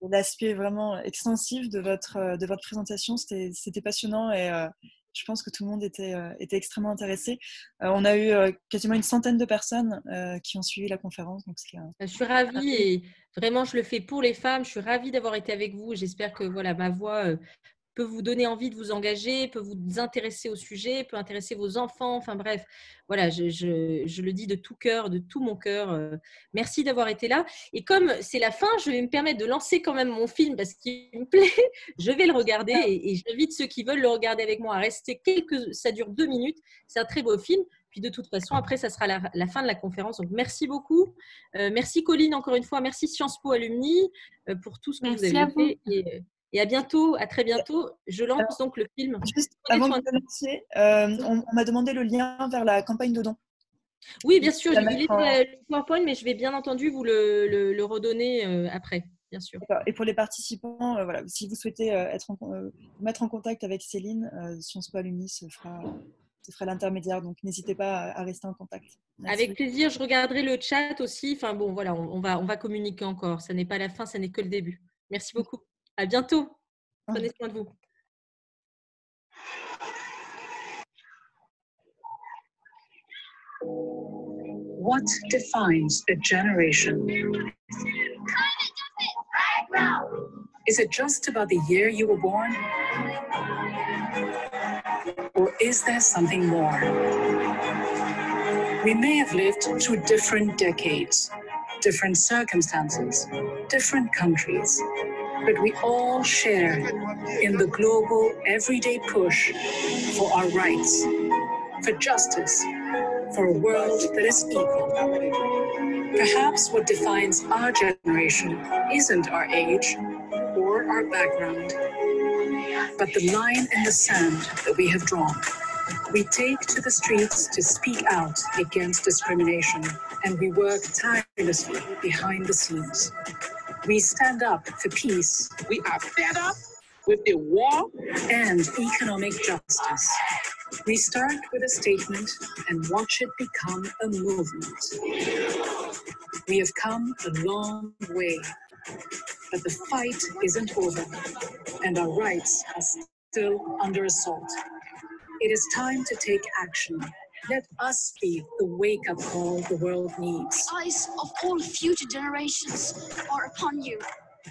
l'aspect vraiment extensif de votre présentation. C'était passionnant et je pense que tout le monde était extrêmement intéressé. On a eu quasiment une centaine de personnes qui ont suivi la conférence. Donc
je suis ravie et vraiment, je le fais pour les femmes. Je suis ravie d'avoir été avec vous. J'espère que voilà, ma voix peut vous donner envie de vous engager, peut vous intéresser au sujet, peut intéresser vos enfants. Enfin bref, voilà, je le dis de tout cœur, de tout mon cœur. Merci d'avoir été là. Et comme c'est la fin, je vais me permettre de lancer quand même mon film parce qu'il me plaît. Je vais le regarder et j'invite ceux qui veulent le regarder avec moi à rester ça dure 2 minutes. C'est un très beau film. Puis de toute façon, après, ça sera la fin de la conférence. Donc, merci beaucoup. Merci Colline, encore une fois. Merci Sciences Po Alumni pour tout ce que vous avez fait. Et à bientôt, à très bientôt. Je lance donc le film.
Juste avant de commencer, on m'a demandé le lien vers la campagne de dons.
Oui, bien sûr, il est dans le PowerPoint, mais je vais bien entendu vous le redonner après, bien sûr.
Et pour les participants, voilà, si vous souhaitez mettre en contact avec Céline, Sciences Po Alumni ce fera l'intermédiaire, donc n'hésitez pas à rester en contact.
Merci. Avec plaisir, je regarderai le chat aussi. Enfin bon, voilà, on va communiquer encore. Ça n'est pas la fin, ça n'est que le début. Merci beaucoup. À bientôt. Prenez soin de vous.
What defines a generation? Is it just about the year you were born? Or is there something more? We may have lived through different decades, different circumstances, different countries, but we all share in the global, everyday push for our rights, for justice, for a world that is equal. Perhaps what defines our generation isn't our age or our background, but the line in the sand that we have drawn. We take to the streets to speak out against discrimination, and we work tirelessly behind the scenes. We stand up for peace.
We are fed up with the war
and economic justice. We start with a statement and watch it become a movement. We have come a long way, but the fight isn't over, and our rights are still under assault. It is time to take action. Let us be the wake-up call the world needs.
The eyes of all future generations are upon you.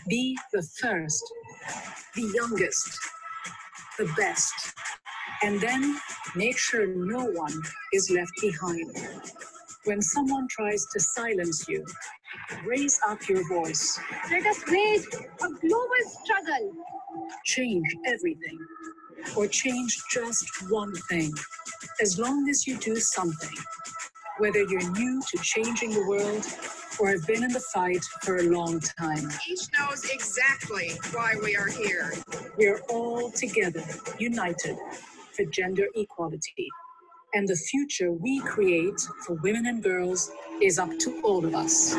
Be the first, the youngest, the best. And then make sure no one is left behind. When someone tries to silence you, raise up your voice.
Let us wage a global struggle.
Change everything, or change just one thing. As long as you do something, whether you're new to changing the world or have been in the fight for a long time.
Each knows exactly why we are here.
We are all together, united for gender equality. And the future we create for women and girls is up to all of us.